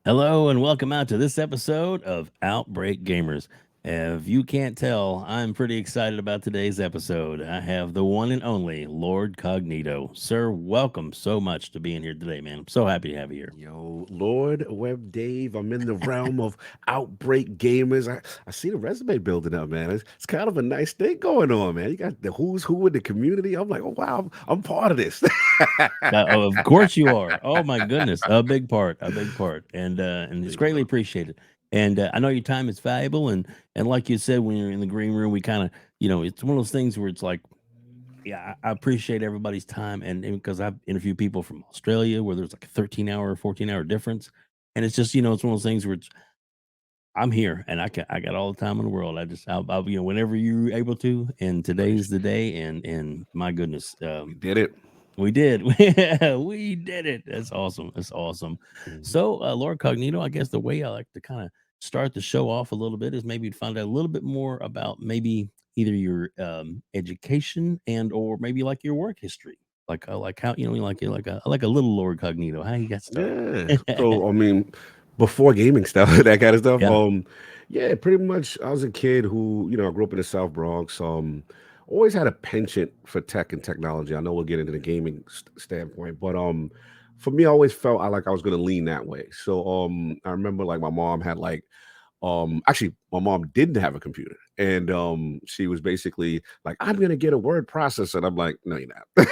Hello and welcome out to this episode of Outbreak Gamers. If you can't tell, I'm pretty excited about today's episode. I have the one and only Lord Cognito. Sir, welcome so much to being here today, man. I'm so happy to have you here. Yo, Lord WebDave, I'm in the realm of Outbreak Gamers. I see the resume building up, man. It's kind of a nice thing going on, man. You got the who's who in the community. I'm like, oh wow, I'm part of this. Of course you are. Oh my goodness, a big part, and it's Thank you, greatly brother. appreciated. And I know your time is valuable, and like you said, when you're in the green room, we kind of, it's one of those things where it's like, yeah, I appreciate everybody's time, and because I've interviewed people from Australia where there's like a 13-hour, 14-hour difference, and it's just it's one of those things where I'm here and I got all the time in the world. I'll whenever you're able to, and today's the day, and my goodness, We did it. we did. We did it. That's awesome. That's awesome. Mhm. So, Lord Cognito, I guess the way I like to kind of start the show off a little bit is maybe to find out a little bit more about maybe either your education and or maybe like your work history, like how like a little Lord Cognito, how you got started. Yeah. So I mean, before gaming stuff, that kind of stuff. Yeah. Yeah, pretty much. I was a kid who, I grew up in the South Bronx. Always had a penchant for tech and technology. I know we'll get into the gaming standpoint, but for me, I always felt I was going to lean that way. So I remember like my mom had like actually my mom didn't have a computer, and she was basically like, I'm gonna get a word processor, and I'm like, no, you're not.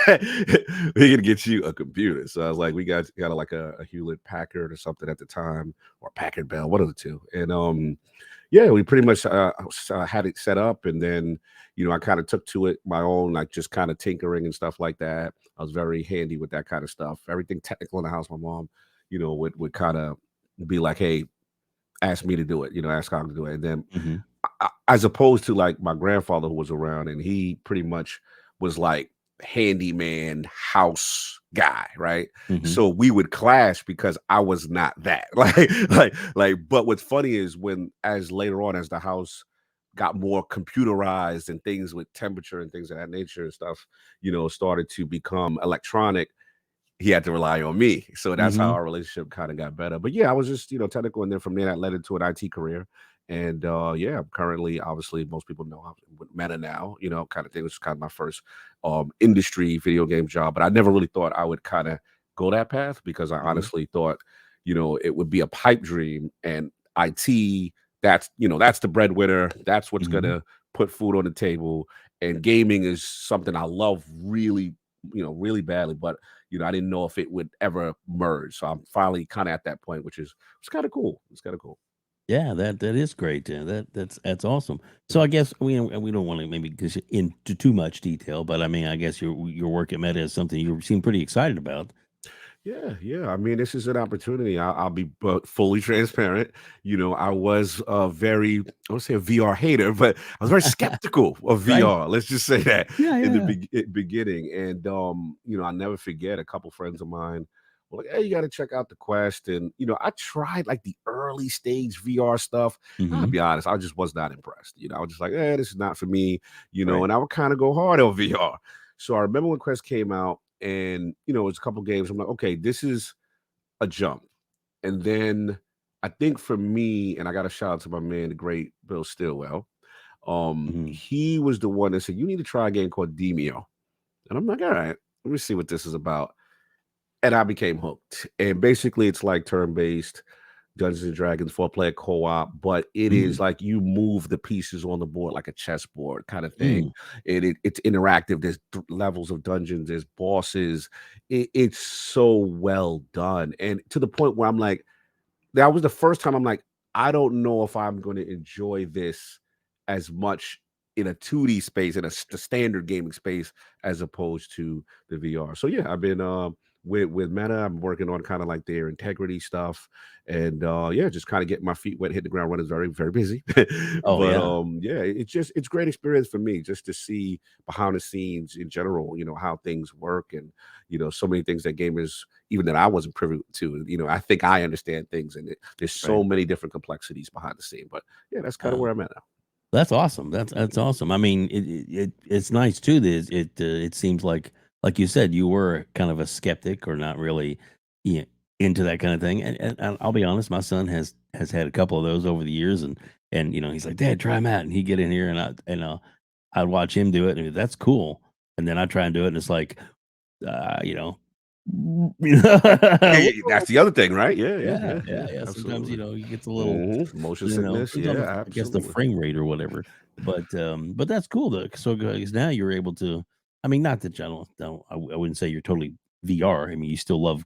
We're gonna get you a computer. So I was like, we got like a Hewlett Packard or something at the time, or Packard Bell, one of the two. And yeah, we pretty much had it set up, and then I kind of took to it my own, like just kind of tinkering and stuff like that. I was very handy with that kind of stuff. Everything technical in the house, my mom, would kind of be like, hey, ask me to do it, ask how to do it. And then Hmm. as opposed to like my grandfather who was around, and he pretty much was like handyman house guy, right? Hmm. So we would clash because I was not that. But what's funny is when as later on as the house got more computerized and things with temperature and things of that nature and stuff, started to become electronic, he had to rely on me. So that's how Hmm. our relationship kind of got better. But yeah, I was just, technical. And then from there, that led into an IT career. And yeah, I'm currently, obviously, most people know I'm with Meta now, kind of thing, which was kind of my first industry video game job. But I never really thought I would kind of go that path because I Hmm. honestly thought, it would be a pipe dream. And IT, that's the breadwinner. That's what's going Hmm. to put food on the table. And gaming is something I love really, really badly. But I didn't know if it would ever merge. So I'm finally kind of at that point, which is it's kind of cool. It's kind of cool. Yeah, that is great. That's awesome. So I guess we don't want to maybe get into too much detail, but I mean, I guess your work at Meta is something you seem pretty excited about. Yeah, yeah. I mean, this is an opportunity. I'll be fully transparent. I was I would say a VR hater, but I was very skeptical of Right? VR. Let's just say that Yeah, in yeah, the yeah. beginning. And, I never forget a couple friends of mine were like, hey, you got to check out the Quest. And, I tried like the early stage VR stuff. I'll Hmm. be honest, I just was not impressed. I was just like, this is not for me, Right. and I would kind of go hard on VR. So I remember when Quest came out, and it was a couple games. I'm like, okay, this is a jump. And then I think for me, and I got a shout out to my man, the great Bill Stillwell. Hmm. He was the one that said you need to try a game called Demio, and I'm like, all right, let me see what this is about. And I became hooked. And basically, it's like turn based Dungeons and Dragons 4-player co-op, but it is Mm. like you move the pieces on the board like a chessboard kind of thing. Mm. It's interactive. There's levels of dungeons. There's bosses. It's so well done, and to the point where I'm like, that was the first time I'm like, I don't know if I'm going to enjoy this as much in a 2D space, in the standard gaming space, as opposed to the VR. So yeah, I've been with Meta. I'm working on kind of like their integrity stuff, and yeah, just kind of getting my feet wet, hit the ground running. Very very busy, Oh but yeah. yeah, it's great experience for me just to see behind the scenes in general. How things work, and so many things that gamers even that I wasn't privy to. I think I understand things, and there's so Right. many different complexities behind the scene. But yeah, that's kind of Uh, where I'm at now. that's awesome. That's awesome. I mean, it's nice too. That it seems like you said, you were kind of a skeptic or not really, yeah, into that kind of thing. And I'll be honest, my son has had a couple of those over the years, and he's like, "Dad, try them out," and he get in here, I'd watch him do it, and that's cool. And then I try and do it, and it's like, you know, Yeah, that's the other thing, right? Yeah, yeah, yeah, yeah, yeah, yeah, yeah. Sometimes absolutely. he gets a little, Motion sickness, depends on yeah, I guess the absolutely. frame rate or whatever. But that's cool though. So because now you're able to. I mean, not that I don't. I wouldn't say you're totally VR. I mean, you still love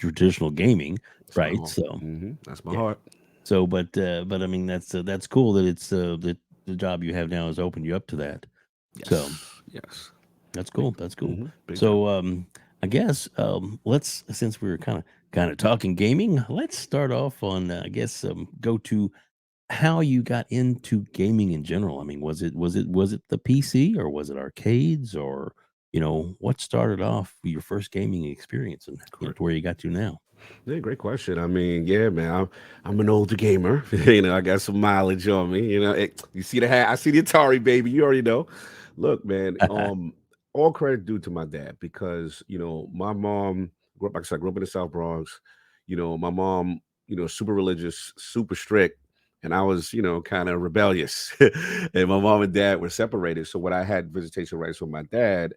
traditional gaming, That's my right? heart. So That's my yeah. heart. So, but I mean, that's cool that it's that the job you have now has opened you up to that. So Yes, yes. that's Big, cool. That's cool. big time. So, I guess let's since we were kind of talking gaming, let's start off on I guess go to how you got into gaming in general. I mean, was it the PC or was it arcades or what started off your first gaming experience and Correct. to where you got to now? Yeah, great question. I mean, yeah, man, I'm an older gamer. I got some mileage on me. You see the hat, I see the Atari, baby. You already know. Look, man, all credit due to my dad because my mom grew up. Like I said, I grew up in the South Bronx. My mom, super religious, super strict, and I was, kind of rebellious. And my mom and dad were separated. So when I had visitation rights with my dad,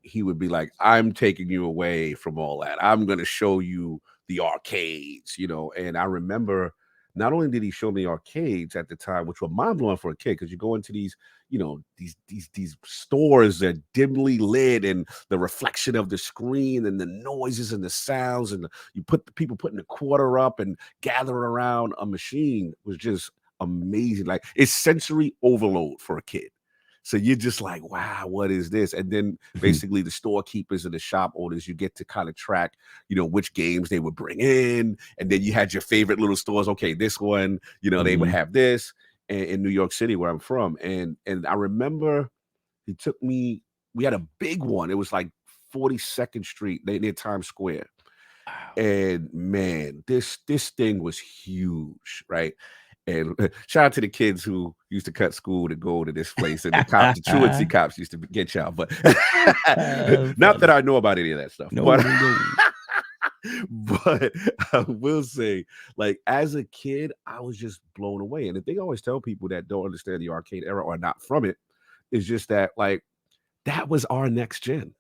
he would be like, I'm taking you away from all that. I'm going to show you the arcades, And I remember not only did he show me arcades at the time, which were mind blowing for a kid, because you go into these, these stores that dimly lit and the reflection of the screen and the noises and the sounds and you put the people putting the quarter up and gathering around a machine was just amazing. Like it's sensory overload for a kid. So you're just like, wow, what is this? And then basically the storekeepers and the shop owners, you get to kind of track, which games they would bring in. And then you had your favorite little stores. Okay, this one, they would Hmm. have this in New York City where I'm from. And I remember he took me, we had a big one. It was like 42nd Street near Times Square. Wow. And man, this thing was huge, right? And shout out to the kids who used to cut school to go to this place, and the truancy cops used to get y'all. But not that Funny. I know about any of that stuff, No, but no, no. but I will say, like as a kid, I was just blown away. And the thing I always tell people that don't understand the arcade era or not from it is just that like that was our next gen.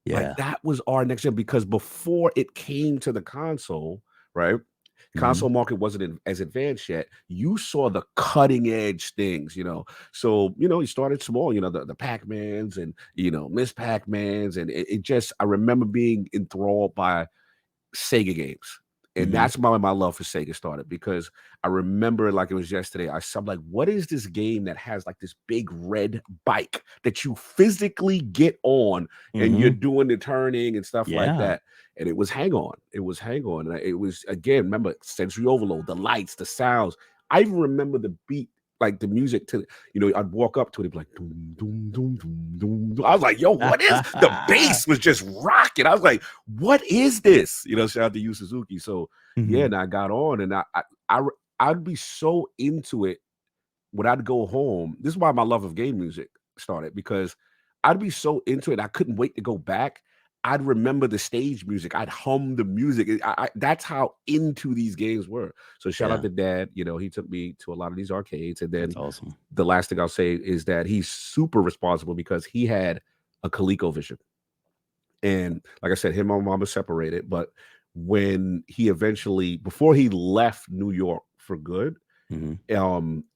Like, Yeah. that was our next gen because before it came to the console, right? Hmm. Console market wasn't as advanced yet. You saw the cutting edge things, So, you started small, the Pac-Mans and, Miss Pac-Mans. And it just, I remember being enthralled by Sega games. And Hmm. that's my love for Sega started because I remember like it was yesterday. I'm like, what is this game that has like this big red bike that you physically get on and you're Hmm. doing the turning and stuff like Yeah. that? And it was Hang On. It was Hang On. And it was again, remember sensory overload, the lights, the sounds. I even remember the beat, like the music to I'd walk up to it and be like, doom, doom, doom, doom, doom, doom. I was like, yo, what is the bass was just rocking. I was like, what is this? Shout out to Yu Suzuki. So yeah, Hmm. and I got on and I I'd be so into it when I'd go home. This is why my love of game music started because I'd be so into it. I couldn't wait to go back. I'd remember the stage music. I'd hum the music. That's how into these games were. So shout out Yeah. to Dad. He took me to a lot of these arcades. And That's then awesome. the last thing I'll say is that he's super responsible because he had a ColecoVision. And like I said, him and my mom are separated. But when he eventually, before he left New York for good, Hmm.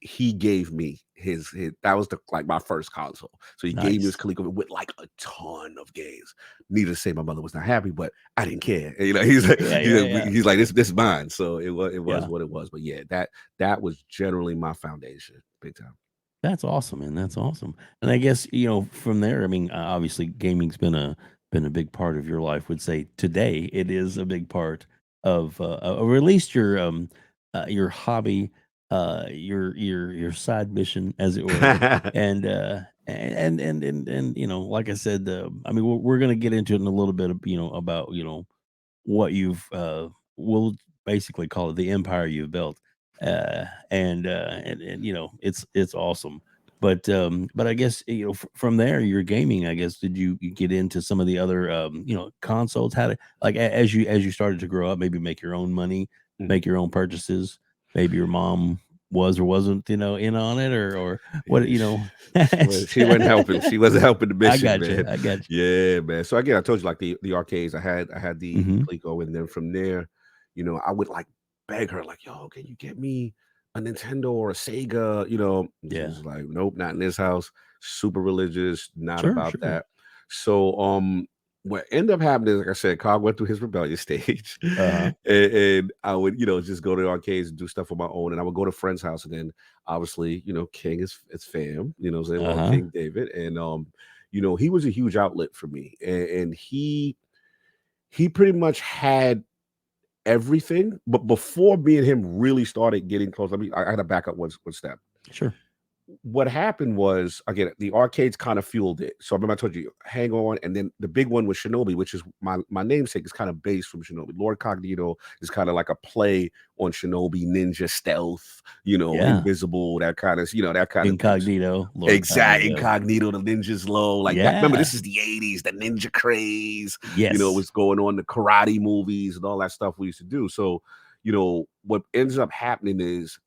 he gave me his that was like my first console. So he gave me his Nice. ColecoVision with like a ton of games. Needless to say, my mother was not happy, but I didn't care. He's like Yeah. Yeah. Yeah. he's like this is mine. So it was Yeah. what it was. But yeah, that was generally my foundation, big time. That's awesome, man. That's awesome. And I guess, from there, I mean, obviously gaming's been a big part of your life. Would say today it is a big part of or at least your hobby, your side mission as it were. And like I said, I mean we're going to get into it in a little bit of, about, what you've we'll basically call it the empire you've built. And it's awesome. But I guess from there, your gaming. I guess you get into some of the other consoles? How to like as you started to grow up, maybe make your own money, Mhm. make your own purchases. Maybe your mom was or wasn't in on it, or what Yeah, you know. she wasn't helping. She wasn't helping the I mission, got you. man. I got you. Yeah, man. So again, I told you like the arcades. I had the Hmm. Coleco, and then from there, I would like beg her, like, "Yo, can you get me a Nintendo or a Sega?" And she Yeah. was like, "Nope, not in this house." Super religious, not Sure. about Sure. that. So what ended up happening is, like I said, Cog went through his rebellious stage, Uh and I would, just go to the arcades and do stuff on my own, and I would go to friends' house, and then obviously, King is fam, say, huh. Uh well, huh. King David, and he was a huge outlet for me, and he pretty much had everything. But before me and him really started getting close, I had to back up one step. Sure. What happened was, again, the arcades kind of fueled it. So I remember I told you, Hang On, and then the big one was Shinobi, which is my namesake is kind of based from Shinobi. Lord Cognito is kind of like a play on Shinobi, ninja stealth, Yeah. invisible, that kind of thing. Incognito. Lord Exact Cognito. Incognito, the ninjas low, like that. Remember, Yeah. this is the 80s, the ninja craze, Yes. was going on, the karate movies and all that stuff we used to do. So, what ends up happening is,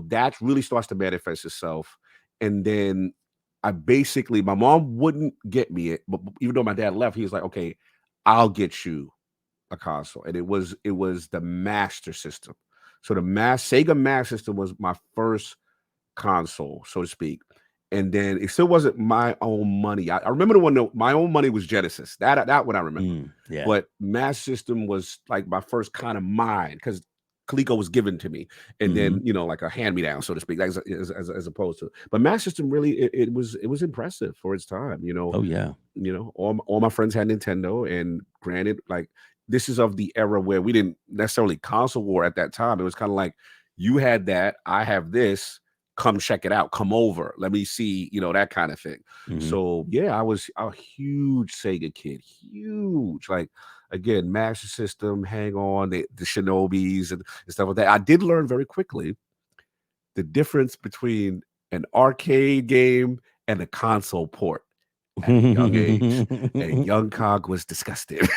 that really starts to manifest itself. And then my mom wouldn't get me it, but even though my dad left, he was like, okay, I'll get you a console. And it was the Master System. So the Sega Master System was my first console, so to speak. And then it still wasn't my own money. I remember the one that my own money was Genesis. That one I remember. Yeah. But Master System was like my first kind of mine because Coleco was given to me, and Hmm. then like a hand me down, so to speak, as opposed to. But Master System really it was impressive for its time. Oh yeah. All my friends had Nintendo, and granted, like this is of the era where we didn't necessarily console war at that time. It was kind of like you had that, I have this. Come check it out. Come over. Let me see. That kind of thing. Hmm. So yeah, I was a huge Sega kid. Huge. Like again, Master System, Hang On, the Shinobis and stuff like that. I did learn very quickly the difference between an arcade game and a console port at a young age, and young Cog was disgusted.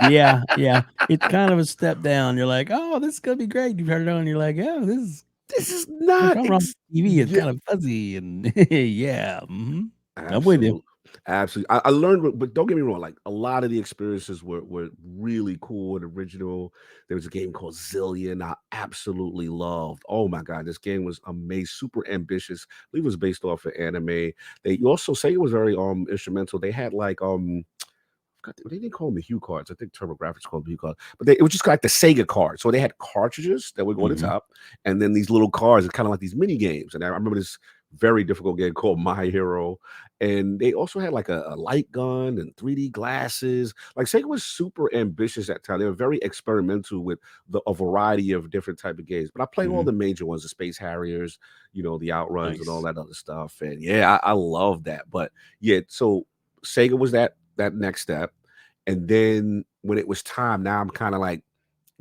Yeah, yeah. It's kind of a step down. You're like, "Oh, this is gonna be great." You turn it on, you're like, "Oh, this is This is there's not something wrong with the TV. It's yeah, kind of fuzzy." And yeah, I'm with you. absolutely. Absolutely. I learned, but don't get me wrong, like a lot of the experiences were really cool and original. There was a game called Zillion I absolutely loved. Oh my God, this game was amazing, super ambitious. I believe it was based off of anime. They also say it was very instrumental. They had like they didn't call them the Hue cards. I think TurboGrafx called them Hue cards, but it was just like the Sega cards. So they had cartridges that would go on the Mhm. top, and then these little cards, are kind of like these mini games. And I remember this very difficult game called My Hero, and they also had like a light gun and 3D glasses. Like Sega was super ambitious at the time. They were very experimental with a variety of different type of games. But I played all Mhm. the major ones, the Space Harriers, the Outruns, and all Nice. that other stuff. And yeah, I love that. But yeah, so Sega was that next step. And then when it was time, now I'm kind of like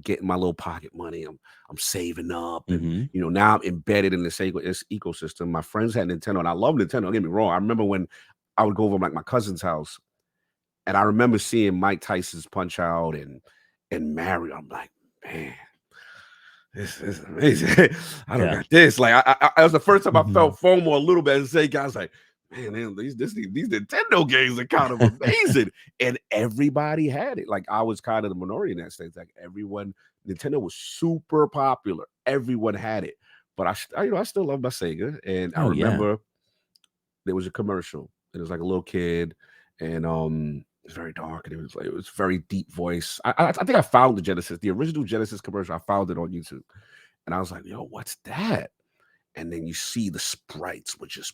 getting my little pocket money. I'm saving up, and Mhm. now I'm embedded in this ecosystem. My friends had Nintendo, and I love Nintendo. Don't get me wrong. I remember when I would go over like my cousin's house, and I remember seeing Mike Tyson's Punch Out and Mario. I'm like, man, this is amazing. I don't Yeah. got this. Like that was the first time I Mhm. felt FOMO a little bit. And say, guys, like, man, these Nintendo games are kind of amazing, and everybody had it. Like I was kind of the minority in that sense. Like everyone, Nintendo was super popular. Everyone had it, but I still love my Sega. And I Oh, yeah. remember there was a commercial. It was like a little kid, and it's very dark, and it was very deep voice. I think I found the original Genesis commercial. I found it on YouTube, and I was like, "Yo, what's that?" And then you see the sprites, which is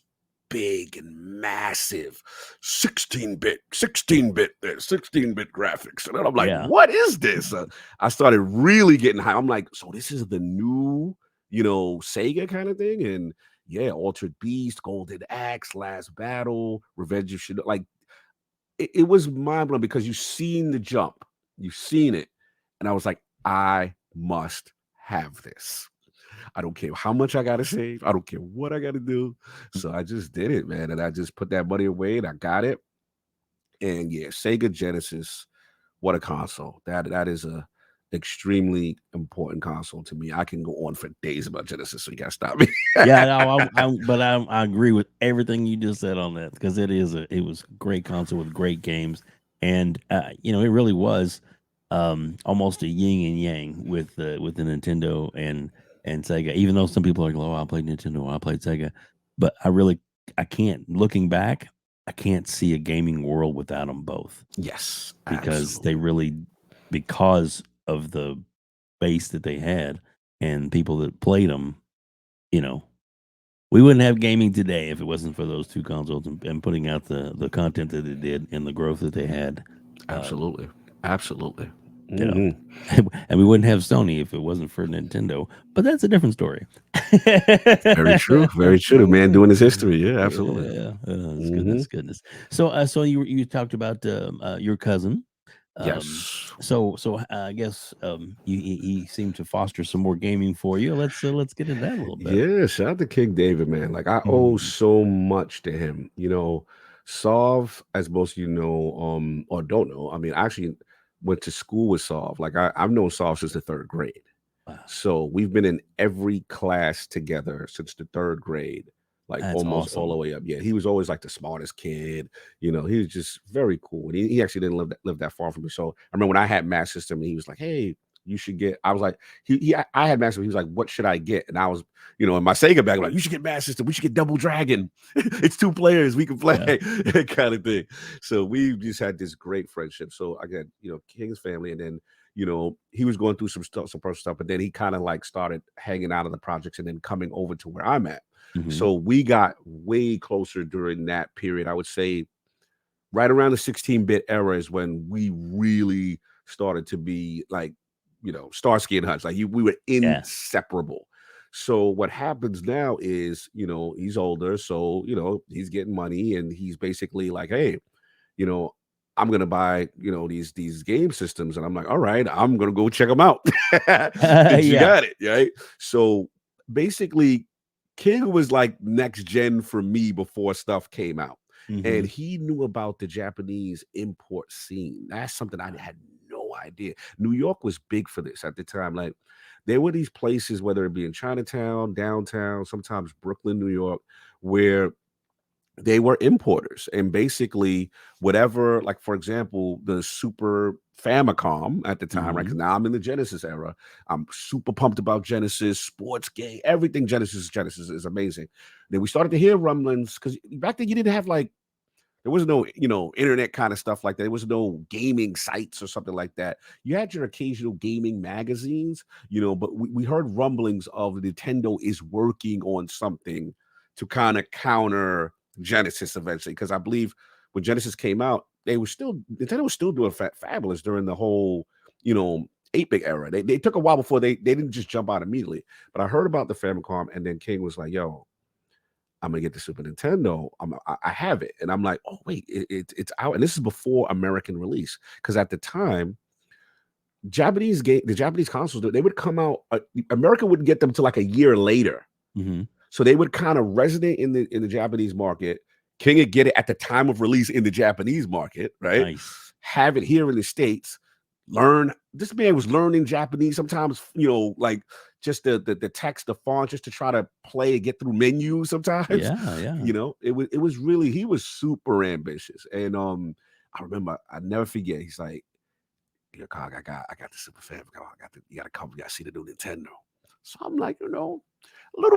big and massive, 16-bit, 16-bit graphics, and then I'm like, Yeah. "What is this?" I started really getting high. I'm like, "So this is the new, Sega kind of thing?" And yeah, Altered Beast, Golden Axe, Last Battle, Revenge of Shinobi. Like it was mind blowing because you've seen the jump, you've seen it, and I was like, I must have this. I don't care how much I gotta save. I don't care what I gotta do. So I just did it, man. And I just put that money away and I got it. And yeah, Sega Genesis, what a console. That is a extremely important console to me. I can go on for days about Genesis, so you gotta stop me. Yeah, no, but I agree with everything you just said on that because it was a great console with great games, and it really was almost a yin and yang with the Nintendo and Sega. Even though some people are like, "Oh, I played Nintendo, I played Sega," but I can't. Looking back, I can't see a gaming world without them both Yes, because absolutely. because of the base that they had and people that played them, you know, we wouldn't have gaming today if it wasn't for those two consoles and putting out the content that it did and the growth that they had. Um, Absolutely. Absolutely. yeah, Mhm. and we wouldn't have Sony if it wasn't for Nintendo. But that's a different story. Very true. Very true. The man doing his history. Yeah, absolutely. Yeah, Mhm. goodness. So you talked about your cousin. Yes. I guess he seemed to foster some more gaming for you. Let's get into that a little bit. Yeah, shout out to King David, man. Like I owe Mhm. so much to him. Sov, as most of you know, or don't know, I mean, I actually went to school with Sov. Like I've known Sov since the third grade. Wow, So we've been in every class together since the third grade, like that's almost all the awesome. way up. Yeah, he was always like the smartest kid. He was just very cool. And he actually didn't live that far from me. So I remember when I had math system, and he was like, "Hey, you should get." I was like, I had math system. He was like, "What should I get?" And I was, in my Sega bag, like, "You should get math system. We should get Double Dragon. It's two players. We can play." Yeah. kind of thing. So we just had this great friendship. So again, King's family, and then he was going through some stuff, some personal stuff, but then he kind of like started hanging out of the projects and then coming over to where I'm at. Hmm. So we got way closer during that period. I would say right around the 16-bit era is when we really started to be like, Starsky and Hutch. Like we were Yeah. inseparable. So what happens now is, he's older, so he's getting money, and he's basically like, hey, you know, I'm gonna buy, these game systems. And I'm like, all right, I'm gonna go check them out. Since you Yeah. got it, right? So basically, King was like next gen for me before stuff came out. And Hmm. he knew about the Japanese import scene. That's something I had no idea. New York was big for this at the time. Like there were these places, whether it be in Chinatown, downtown, sometimes Brooklyn, New York, where they were importers, and basically whatever, like for example, the Super Famicom at the time, right? Hmm. Because now I'm in the Genesis era. I'm super pumped about Genesis, sports game, everything Genesis is amazing. Then we started to hear rumblings because back then you didn't have like there was no, internet kind of stuff like that. There was no gaming sites or something like that. You had your occasional gaming magazines, but we heard rumblings of Nintendo is working on something to kind of counter Genesis eventually. Because I believe when Genesis came out, Nintendo was still doing fabulous during the whole, 8-bit era. They took a while before they didn't just jump out immediately. But I heard about the Famicom, and then King was like, yo, I'm gonna get the Super Nintendo. I have it, and I'm like, oh wait, it's out, and this is before American release because at the time, the Japanese consoles, they would come out. America wouldn't get them till like a year later, Hmm. so they would kind of resonate in the Japanese market. King would get it at the time of release in the Japanese market, right? Nice. Have it here in the States. Learn. This man was learning Japanese sometimes, like just the text, the font, just to try to play and get through menus sometimes. Yeah. Yeah. It was really he was super ambitious. And I remember I never forget, he's like, "Yo, Cog, I got the Super Famicom. You gotta come, you gotta see the new Nintendo." So I'm like, a little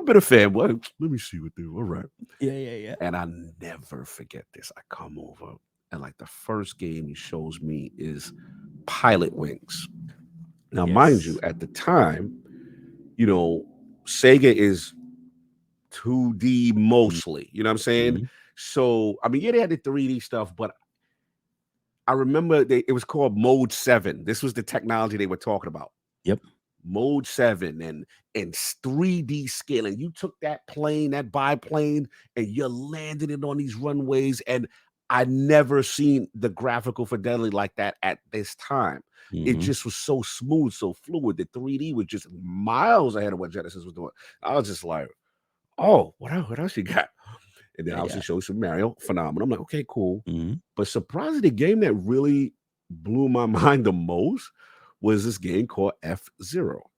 bit of fanboy. Let me see what they do. All right. Yeah. Yeah. Yeah. And I never forget this. I come over, and like the first game he shows me is Pilot Wings. Now, mind you, Yes. at the time, you know, Sega is 2D mostly. You know what I'm saying? Mhm. So, I mean, yeah, they had the 3D stuff, but I remember it was called Mode 7. This was the technology they were talking about. Yep. Mode 7 and 3D scaling. You took that plane, that biplane, and you landed it on these runways. And I never seen the graphical fidelity like that at this time. It Mhm. just was so smooth, so fluid. The 3D was just miles ahead of what Genesis was doing. I was just like, "Oh, what else you got?" And then Yeah, obviously yeah. show Super Mario, phenomenal. I'm like, "Okay, cool." Mhm. But surprisingly, the game that really blew my mind the most was this game called F-Zero.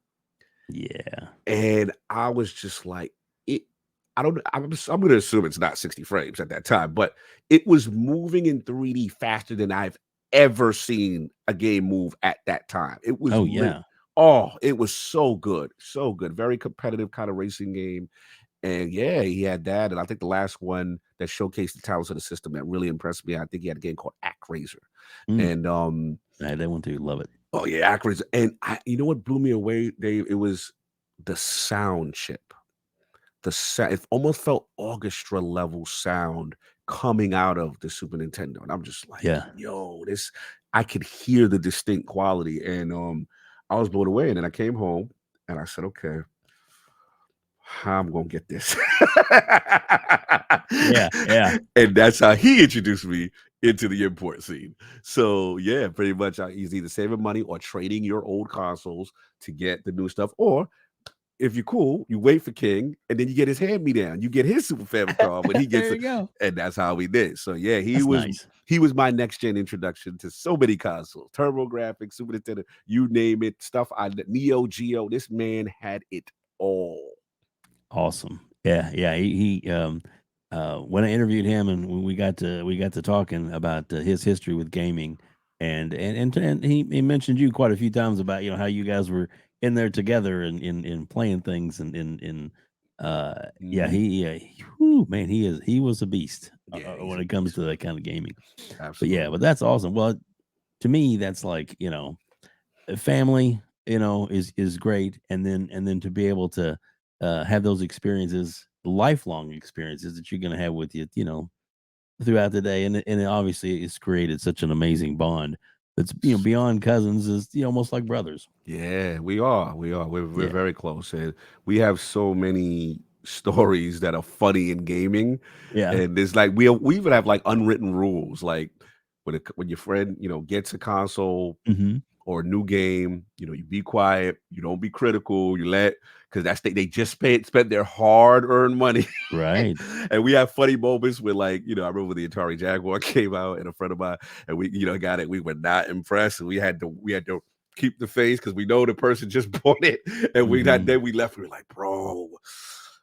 Yeah. And I was just like, it I don't I'm gonna assume it's not 60 frames at that time, but it was moving in 3D faster than I've ever seen a game move at that time. It was Oh, lit yeah. Oh, it was so good, so good. Very competitive kind of racing game. And yeah, he had that. And I think the last one that showcased the talents of the system that really impressed me, I think he had a game called ActRaiser. Mm. And I had that one too, love it. oh yeah, ActRaiser. And you know what blew me away, Dave? It was the sound chip. It almost felt orchestra level sound coming out of the Super Nintendo, and I'm just like, Yeah. "Yo, this." I could hear the distinct quality, and, I was blown away, and then I came home, and I said, "Okay, how I'm gonna get this?" Yeah, yeah. And that's how he introduced me into the import scene. So, yeah, pretty much, he's either saving money or trading your old consoles to get the new stuff, or if you're cool, you wait for King, and then you get his hand-me-down. You get his Super Famicom when he gets There it, you go. and that's how we did. So, yeah, he That's was nice. he was my next gen introduction to so many consoles, TurboGrafx, Super Nintendo, you name it, stuff Neo Geo. This man had it all. Awesome. Yeah, yeah. When I interviewed him and when we got to talking about his history with gaming, and he mentioned you quite a few times about how you guys were in there together and in playing things and yeah Mhm. whew, man he was a beast Yeah, he's when a it comes beast, to man. that kind of gaming. But yeah, but Absolutely. that's awesome. Well, to me, that's like family is great, and then to be able to have those experiences, lifelong experiences that you're going to have with you throughout the day, and it obviously it's created such an amazing bond that's beyond cousins, is almost like brothers. Yeah, we are. We are. We're Yeah, very close, and we have so many stories that are funny in gaming. yeah. And there's like we even have like unwritten rules, like when your friend gets a console Hmm. or a new game, you be quiet, you don't be critical, you let because they just spent their hard earned money. Right. And we have funny moments where like I remember when the Atari Jaguar came out and a friend of mine and we got it, we were not impressed, and we had to keep the face because we know the person just bought it, and Hmm. then we left, we were like, bro,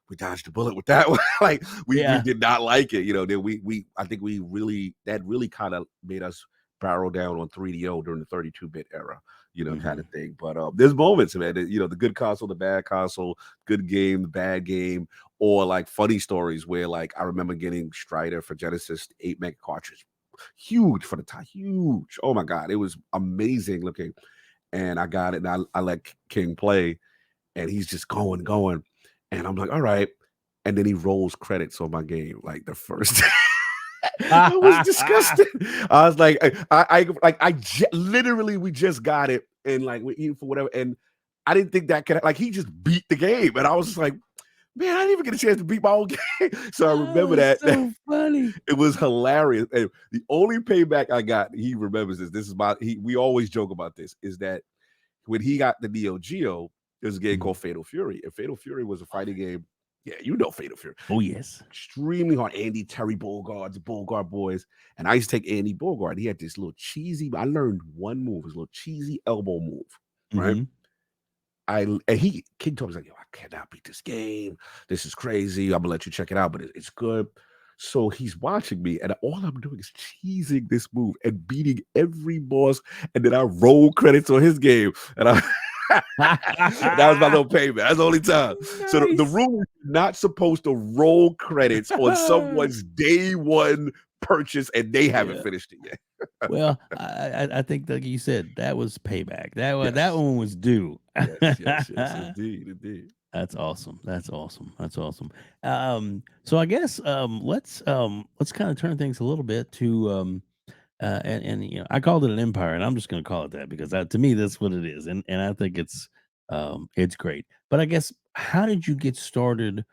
we dodged the bullet with that one. Like we Yeah. did not like it, then we I think we really that really kind of made us barrel down on 3DO during the 32-bit era, kind of Hmm. thing. But there's moments, man, the good console, the bad console, good game, the bad game, or like funny stories where like I remember getting Strider for Genesis 8 mega cartridge, huge for the time, huge. Oh my god, it was amazing looking. And I got it, and I let King play, and he's just going, and I'm like, all right. And then he rolls credits on my game, like the first. I was disgusted. I was like, literally, we just got it, and like we're eating for whatever, and I didn't think that could like he just beat the game, and I was just like, man, I didn't even get a chance to beat my own game. So I Oh, remember it's that. so funny. It was hilarious. And the only payback I got, he remembers this. This is my we always joke about this, is that when he got the Neo Geo, there's a game Mhm. called Fatal Fury. And Fatal Fury was a fighting game. Yeah, you know Fatal Fury. Oh, yes. Extremely hard. Andy, Terry Bogard, the Bogard boys. And I used to take Andy Bogard. He had this little cheesy, I learned one move, his little cheesy elbow move, right? Hmm. King told me, like, yo, I cannot beat this game. This is crazy. I'm gonna let you check it out, but it's good. So he's watching me, and all I'm doing is cheesing this move and beating every boss, and then I roll credits on his game, and I that was my little payment. That's the only time. So the Nice. rule is you're not supposed to roll credits on someone's day one purchase, and they haven't Yeah. finished it yet. Well, I think like you said, that was payback. That Yes, one was due. yes, indeed, indeed. That's awesome. That's awesome. That's awesome. So I guess let's kind of turn things a little bit to and I called it an empire, and I'm just going to call it that because to me that's what it is, and I think it's great. But I guess how did you get started?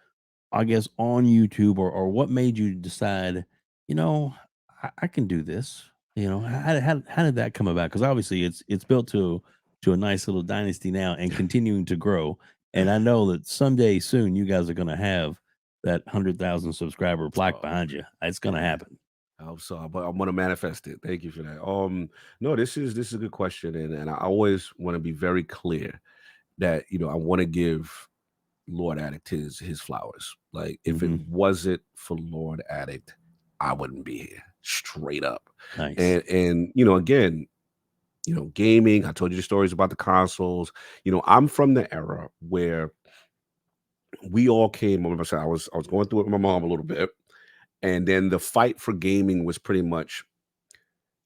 I guess on YouTube, or what made you decide? You know, I can do this. You know, how did that come about? Because obviously it's built to a nice little dynasty now and continuing to grow. And I know that someday soon you guys are going to have that 100,000 subscriber plaque So behind you. It's going to yeah, happen. I hope so. But I'm gonna manifest it. Thank you for that. No, this is a good question, and I always want to be very clear that I want to give Lord Addict his flowers. Like if it Hmm. wasn't for Lord Addict, I wouldn't be here. Straight up. Nice. And again, gaming. I told you the stories about the consoles. I'm from the era where we all came. I remember I was going through it with my mom a little bit, and then the fight for gaming was pretty much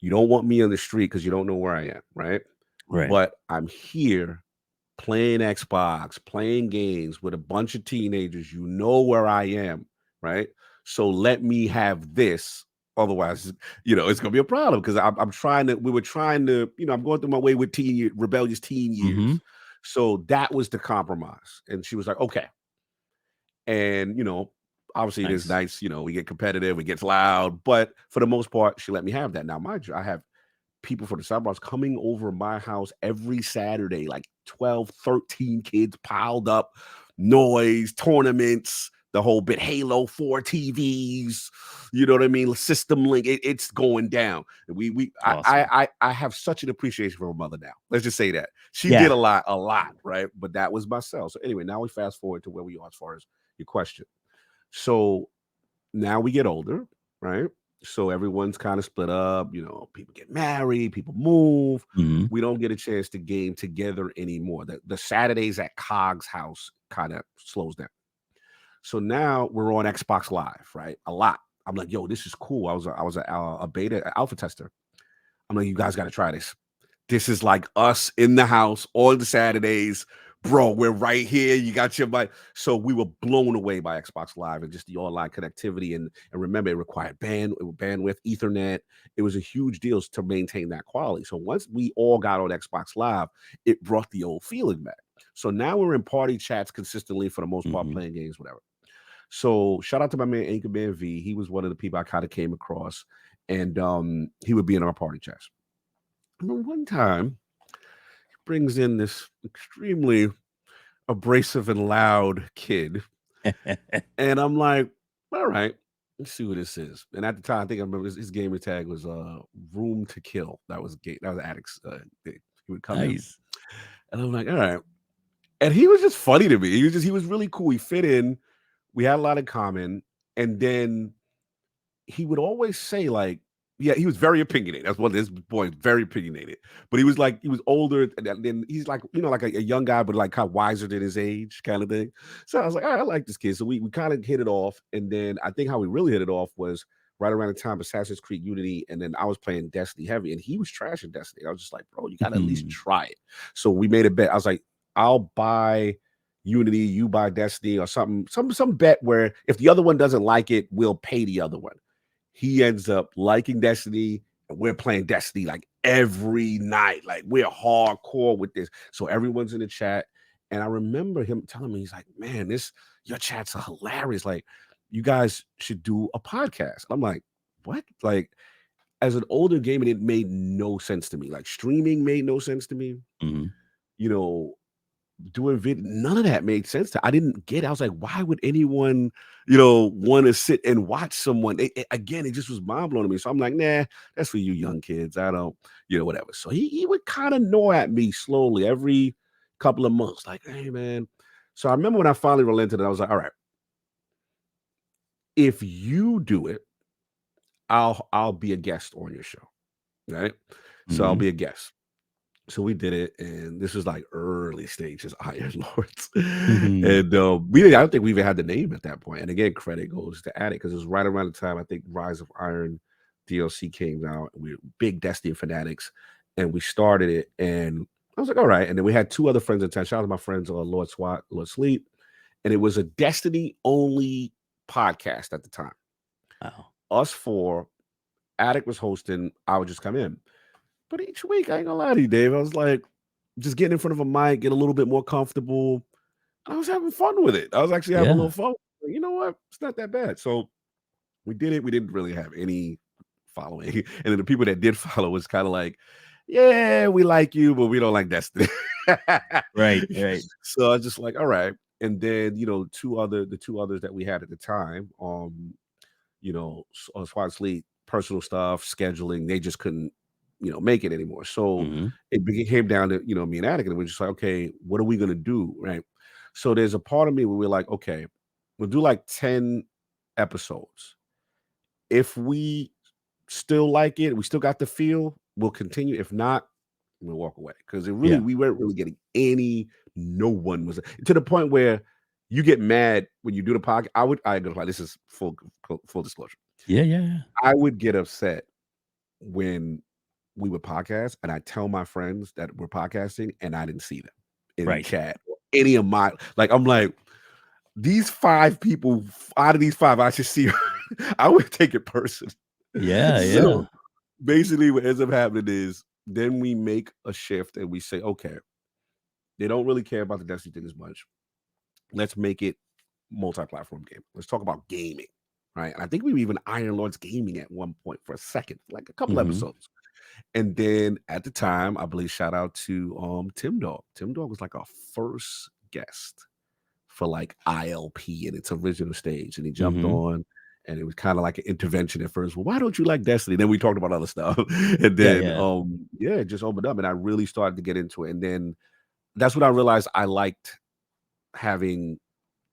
you don't want me on the street because you don't know where I am, right? Right. But I'm here playing Xbox, playing games with a bunch of teenagers. You know where I am, right? So let me have this. Otherwise, it's gonna be a problem because I'm trying to. We were trying to. I'm going through my way with rebellious teen Hmm. years. So that was the compromise, and she was like, "Okay." And obviously, it is Nice. nice. We get competitive, it gets loud, but for the most part, she let me have that. Now, mind you, I have people for the suburbs coming over my house every Saturday, like 12, 13 kids piled up, noise, tournaments, the whole bit, Halo 4 TVs, you know what I mean? System link, it's going down. We Awesome. I have such an appreciation for my mother now. Let's just say that. She did Yeah. a lot, right? But that was myself. So anyway, now we fast forward to where we are as far as your question. So now we get older, right? So everyone's kind of split up. People get married, people move. Hmm. We don't get a chance to game together anymore. The Saturdays at Cog's house kind of slows down. So now we're on Xbox Live, right? A lot. I'm like, yo, this is cool. I was a beta alpha tester. I'm like, you guys got to try this. This is like us in the house all the Saturdays. Bro, we're right here. You got your mic. So we were blown away by Xbox Live and just the online connectivity. And remember, it required bandwidth, Ethernet. It was a huge deal to maintain that quality. So once we all got on Xbox Live, it brought the old feeling back. So now we're in party chats consistently for the most part, Hmm. playing games, whatever. So shout out to my man Anchorman V. He was one of the people I kind of came across, and he would be in our party chats. And then one time, he brings in this extremely abrasive and loud kid, and I'm like, all right, let's see what this is. And at the time, I think I remember his gamer tag was "Room to Kill." That was Addict's thing. He would come in, Nice. and I'm like, all right. And he was just funny to me. He was really cool. He fit in. We had a lot in common, and then he would always say like, yeah, he was very opinionated. That's one of his boys, very opinionated. But he was older, and then he's like, like a young guy, but like kind of wiser than his age, kind of thing. So I was like, all right, I like this kid. So we kind of hit it off, and then I think how we really hit it off was right around the time of Assassin's Creed Unity, and then I was playing Destiny heavy, and he was trashing Destiny. I was just like, bro, you gotta at least Mhm. try it. So we made a bet. I was like, I'll buy Unity, you buy Destiny, or something, some bet where if the other one doesn't like it, we'll pay the other one. He ends up liking Destiny, and we're playing Destiny like every night. Like we're hardcore with this. So everyone's in the chat. And I remember him telling me, he's like, man, your chats are hilarious. Like, you guys should do a podcast. I'm like, what? Like, as an older gamer, it made no sense to me. Like, streaming made no sense to me. Mhm. You know, doing video, none of that made sense I didn't get it. I was like, why would anyone, want to sit and watch someone? Again, it just was mind blowing to me. So I'm like, nah, that's for you young kids. I don't, whatever. So he would kind of gnaw at me slowly every couple of months, like, hey man. So I remember when I finally relented, I was like, all right, if you do it, I'll be a guest on your show. Right. So I'll Mhm. be a guest. So we did it, and this was like early stages Iron Lords, Mhm. and we didn't. I don't think we even had the name at that point. And again, credit goes to Addict because it was right around the time I think Rise of Iron DLC came out. We were big Destiny fanatics, and we started it. And I was like, all right. And then we had two other friends in town. Shout out to my friends, Lord SWAT, Lord Sleep, and it was a Destiny only podcast at the time. Wow. Us four, Addict was hosting. I would just come in. But each week, I ain't gonna lie to you, Dave. I was like, just getting in front of a mic, get a little bit more comfortable. I was having fun with it. I was actually having a little Yeah. fun. You know what? It's not that bad. So we did it. We didn't really have any following. And then the people that did follow was kind of like, yeah, we like you, but we don't like Destiny. Right, right. So I was just like, all right. And then, the two others that we had at the time, as far as personal stuff, scheduling, they just couldn't, make it anymore. So Mhm. came down to, me and Attic, and we're just like, okay, what are we gonna do? Right. So there's a part of me where we're like, okay, we'll do like 10 episodes. If we still like it, we still got the feel, we'll continue. If not, we'll walk away. Because Yeah. we weren't really getting any, no one was to the point where you get mad when you do the podcast. I go like, this is full disclosure. Yeah, yeah, yeah. I would get upset when we would podcast and I tell my friends that we're podcasting and I didn't see them in Right. chat or any of my I'm like, these 5 people out of these 5, I should see. I would take it personal. Yeah, So yeah. basically, what ends up happening is then we make a shift and we say, okay, they don't really care about the Destiny thing as much. Let's make it multi-platform game. Let's talk about gaming, right? And I think we were even Iron Lords gaming at one point for a second, like a couple Mhm. episodes. And then at the time, I believe shout out to Tim Dog. Tim Dog was like our first guest for like ILP in its original stage. And he jumped Mhm. on and it was kind of like an intervention at first. Well, why don't you like Destiny? Then we talked about other stuff. And Yeah, then yeah. yeah, it just opened up and I really started to get into it. And then that's when I realized I liked having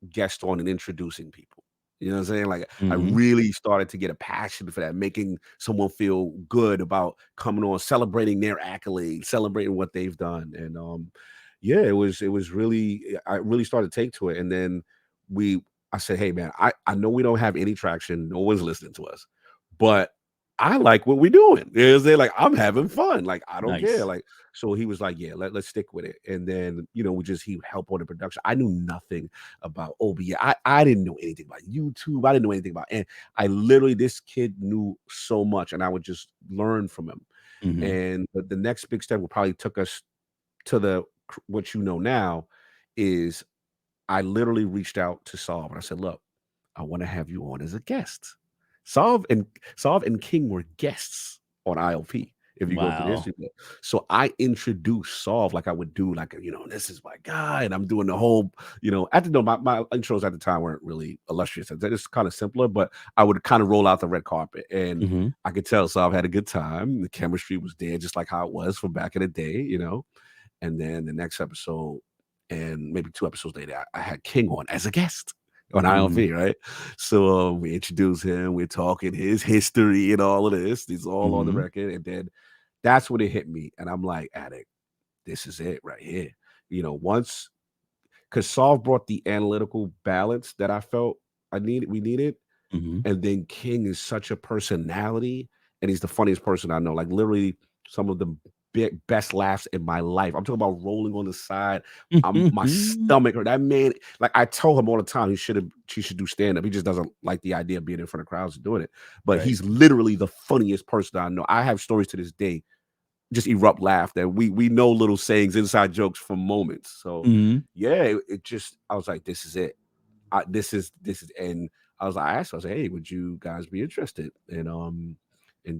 guests on and introducing people. You know what I'm saying? Like I Mhm. really started to get a passion for that, making someone feel good about coming on, celebrating their accolades, celebrating what they've done. And yeah, it was really I really started to take to it. And then we I said, hey man, I know we don't have any traction, no one's listening to us, but I like what we're doing. You know what I'm saying? Like I'm having fun. Like I don't care. Nice. Like so he was like, yeah, let's stick with it. And then, he would help on the production. I knew nothing about OBS. I didn't know anything about YouTube. I didn't know anything about, and I literally, this kid knew so much, and I would just learn from him. Mhm. And the next big step, would probably took us to what now is I literally reached out to Solve and I said, look, I want to have you on as a guest. Solve and King were guests on ILP. If you go through the Wow. history book. So I introduced Solve like I would do, like, this is my guy. And I'm doing the whole, at the no, my intros at the time weren't really illustrious. It's kind of simpler, but I would kind of roll out the red carpet. And Mhm. I could tell Solve had a good time. The chemistry was there, just like how it was from back in the day. And then the next episode, and maybe 2 episodes later, I had King on as a guest on Mhm. ILV, right? So we introduce him, we're talking his history and all of this. It's all on the Mhm. record. And then that's when it hit me. And I'm like, Addict, this is it right here. Once because Solve brought the analytical balance that I felt we needed. Mhm. And then King is such a personality, and he's the funniest person I know. Like literally, some of the best laughs in my life. I'm talking about rolling on the side. My stomach hurt. That man, like I tell him all the time, he should do stand up. He just doesn't like the idea of being in front of crowds and doing it. But Right. he's literally the funniest person I know. I have stories to this day, just erupt laugh that we know little sayings, inside jokes from moments. So Mhm. yeah, it just I was like, this is it. This is and I asked, I was like, hey, would you guys be interested in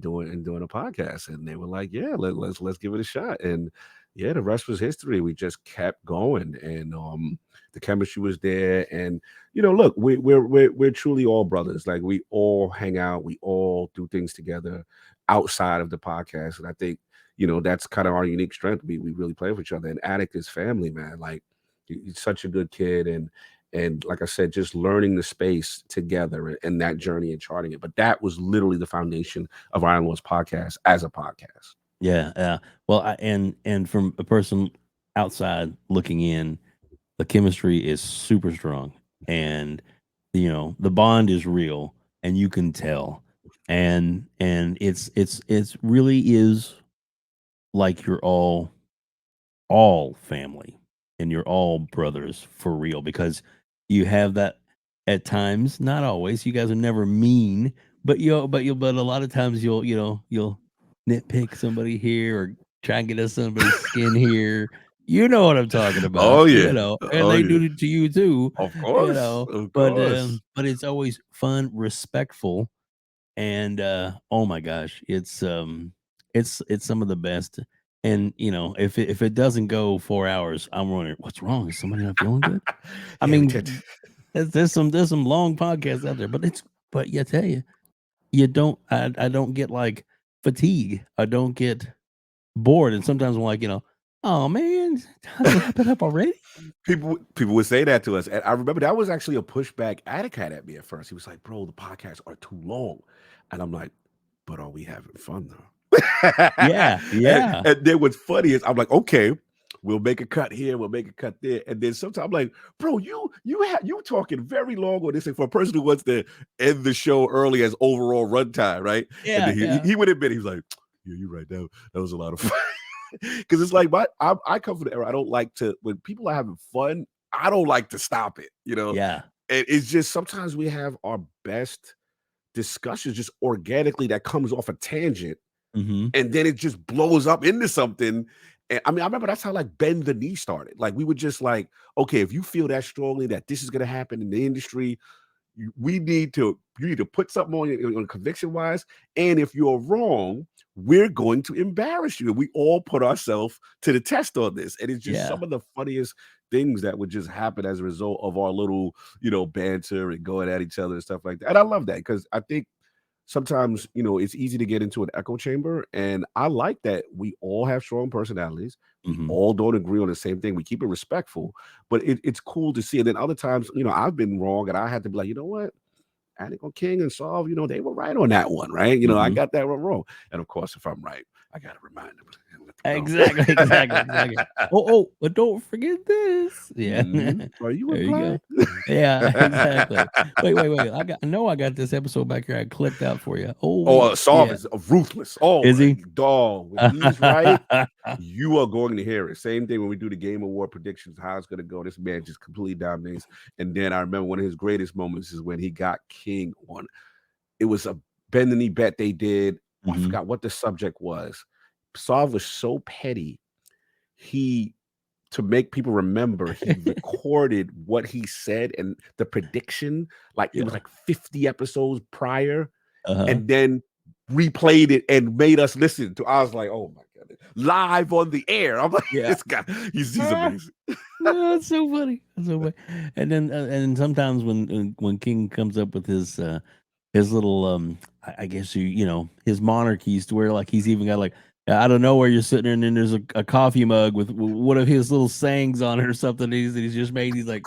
doing a podcast? And they were like, yeah, let's give it a shot. And yeah, the rest was history. We just kept going, and the chemistry was there. And look, we're truly all brothers. Like we all hang out, we all do things together outside of the podcast. And I think that's kind of our unique strength. We really play with each other. And Attic is family, man. Like he's such a good kid, and like I said, just learning the space together and that journey and charting it. But that was literally the foundation of Iron Lord's podcast as a podcast. Yeah, yeah. Well, and from a person outside looking in, the chemistry is super strong, and the bond is real, and you can tell, and it's really is like you're all family and you're all brothers for real because you have that at times, not always. You guys are never mean, but a lot of times you'll nitpick somebody here or try and get us somebody's skin here. You know what I'm talking about, Oh yeah. and Oh they yeah. do it to you too, Of course. Of but course. but it's always fun, respectful, and oh my gosh, it's some of the best. And if it doesn't go 4 hours, I'm wondering what's wrong. Is somebody not feeling good? I Yeah, we mean, did. there's some long podcasts out there, but I tell you, you don't I don't get like fatigue. I don't get bored, and sometimes I'm like, oh man, time to wrap it up already. People would say that to us, and I remember that was actually a pushback Attic had at me at first. He was like, "Bro, the podcasts are too long," and I'm like, "But are we having fun though?" Yeah, and, yeah, and then what's funny is I'm like, "Okay, we'll make a cut here, we'll make a cut there," and then sometimes I'm like, "Bro, you talking very long on this thing for a person who wants to end the show early as overall runtime, right?" And yeah, then he yeah, he would admit he was like, "Yeah, you're right. That was a lot of fun." Because it's like I come from the era. I don't like to when people are having fun. I don't like to stop it. yeah. And it's just sometimes we have our best discussions just organically that comes off a tangent, Hmm. and then it just blows up into something. And I mean, I remember that's how like Bend the Knee started. Like we would just like, okay, if you feel that strongly that this is going to happen in the industry, you need to put something on conviction wise, and if you're wrong, we're going to embarrass you. And we all put ourselves to the test on this, and it's just Yeah. some of the funniest things that would just happen as a result of our little banter and going at each other and stuff like that. And I love that because I think sometimes it's easy to get into an echo chamber, and I like that we all have strong personalities, we Hmm. all don't agree on the same thing, we keep it respectful, but it's cool to see. And then other times I've been wrong and I had to be like, you know what, Attic on King and Solve, they were right on that one, right? I Hmm. got that one wrong. And of course, if I'm right, I got to remind them and let Exactly, exactly, them exactly. know. Oh, but don't forget this. Yeah. Are you There in you play? go. Yeah, exactly. Wait. I got this episode back here. I clicked out for you. Oh Oh, wait, Solve yeah. is ruthless. Oh Is my he? dog. When he's right, you are going to hear it. Same thing when we do the Game Award predictions, how it's going to go. This man just completely dominates. And then I remember one of his greatest moments is when he got King on. It was a bend the knee bet they did. I Hmm. forgot what the subject was. Solve was so petty. He to make people remember, he recorded what he said and the prediction, like it was Yeah. like 50 episodes prior, Uh-huh. and then replayed it and made us listen to. I was like, oh my god, live on the air. I'm like, Yeah. this guy, he's amazing. No, that's so funny. That's so funny. And sometimes when King comes up with his little I guess his monarchies to where like he's even got like I don't know where you're sitting there and then there's a coffee mug with one of his little sayings on it or something he's just made. He's like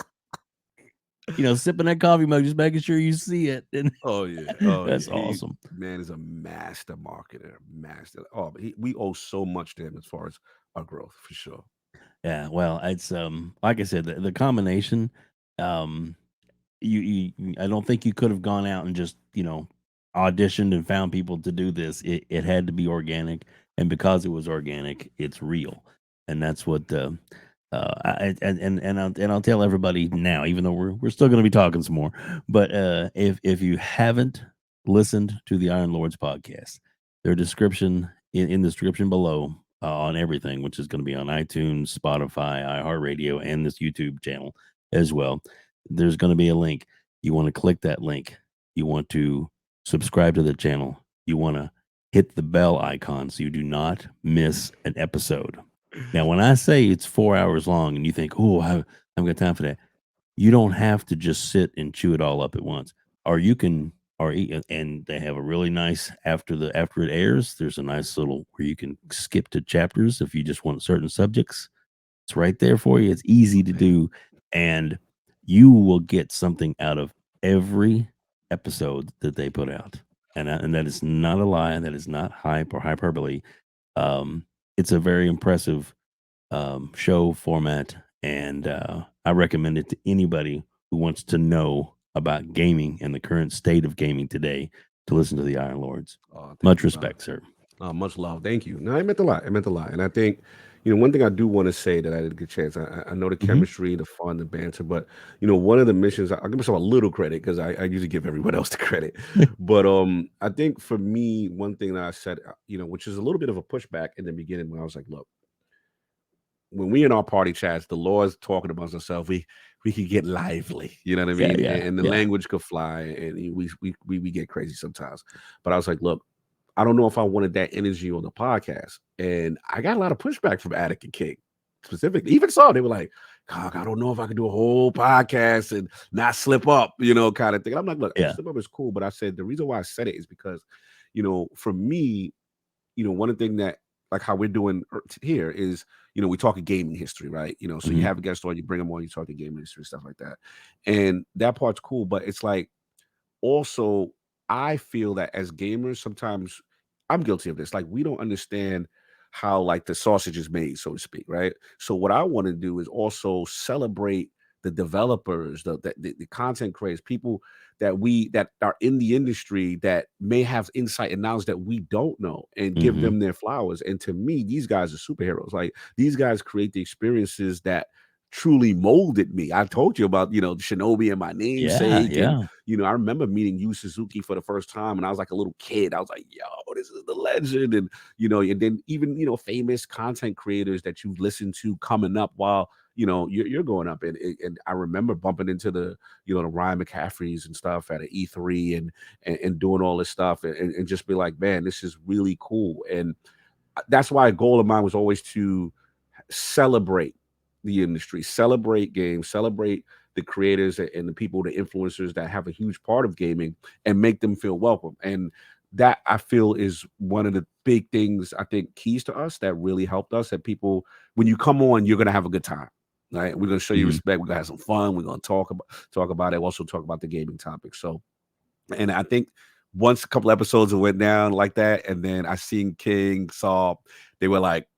sipping that coffee mug, just making sure you see it. And Oh yeah, oh that's yeah. He awesome. man is a master marketer, master. Oh, but we owe so much to him as far as our growth for sure. Yeah, well, it's like I said, the combination, um, I don't think you could have gone out and just auditioned and found people to do this. It had to be organic, and because it was organic, it's real, and that's what and I'll tell everybody now, even though we're still going to be talking some more, but if you haven't listened to the Iron Lords podcast, their description in the description below on everything, which is going to be on iTunes, Spotify, iHeartRadio, and this YouTube channel as well. There's going to be a link. You want to click that link. You want to subscribe to the channel. You want to hit the bell icon so you do not miss an episode. Now, when I say it's 4 hours long and you think, oh, I haven't got time for that, you don't have to just sit and chew it all up at once. Or you can, and they have a really nice after it airs. There's a nice little where you can skip to chapters if you just want certain subjects. It's right there for you. It's easy to do, and you will get something out of every episode that they put out. And that is not a lie. That is not hype or hyperbole. Um, it's a very impressive show format, and I recommend it to anybody who wants to know about gaming and the current state of gaming today to listen to the Iron Lords. Oh, thank Much you, brother. respect, sir. Much love. Thank you. No, it meant a lot. It meant a lot. And I think, one thing I do want to say that I didn't get a chance. I know the Hmm. chemistry, the fun, the banter, but one of the missions, I'll give myself a little credit because I usually give everyone else the credit. But I think for me, one thing that I said, which is a little bit of a pushback in the beginning when I was like, look, when we in our party chats, the Lord's talking amongst ourselves, we we could get lively. You know what I Yeah, mean? yeah, And the yeah. language could fly, and we get crazy sometimes. But I was like, look, I don't know if I wanted that energy on the podcast, and I got a lot of pushback from Attic and King specifically. Even so, they were like, "Cog, I don't know if I could do a whole podcast and not slip up," kind of thing. And I'm like, look, Yeah. slip up is cool, but I said the reason why I said it is because, for me, one thing that like how we're doing here is, we talk a gaming history, right? So you Mhm. have a guest on, you bring them on, you talk a gaming history, stuff like that. And that part's cool, but it's like also I feel that as gamers, sometimes I'm guilty of this. Like we don't understand how like the sausage is made, so to speak, right? So what I want to do is also celebrate the developers, the content creators, people that are in the industry that may have insight and knowledge that we don't know, and give Mhm. them their flowers. And to me, these guys are superheroes. Like these guys create the experiences that truly molded me. I told you about, Shinobi and my Yeah, namesake, and yeah. I remember meeting Yu Suzuki for the first time, and I was like a little kid. I was like, "Yo, this is the legend!" And and then even famous content creators that you listen to coming up while you're going up, and I remember bumping into the Ryan McCaffreys and stuff at an E3, and doing all this stuff, and just be like, man, this is really cool. And that's why a goal of mine was always to celebrate the industry, celebrate games, celebrate the creators and the people, the influencers that have a huge part of gaming, and make them feel welcome. And that I feel is one of the big things I think keys to us that really helped us. That people, when you come on, you're gonna have a good time. Right? We're gonna show you Mhm. respect. We're gonna have some fun. We're gonna talk about it. Also talk about the gaming topic. So, and I think once a couple episodes went down like that, and then I seen King saw, they were like,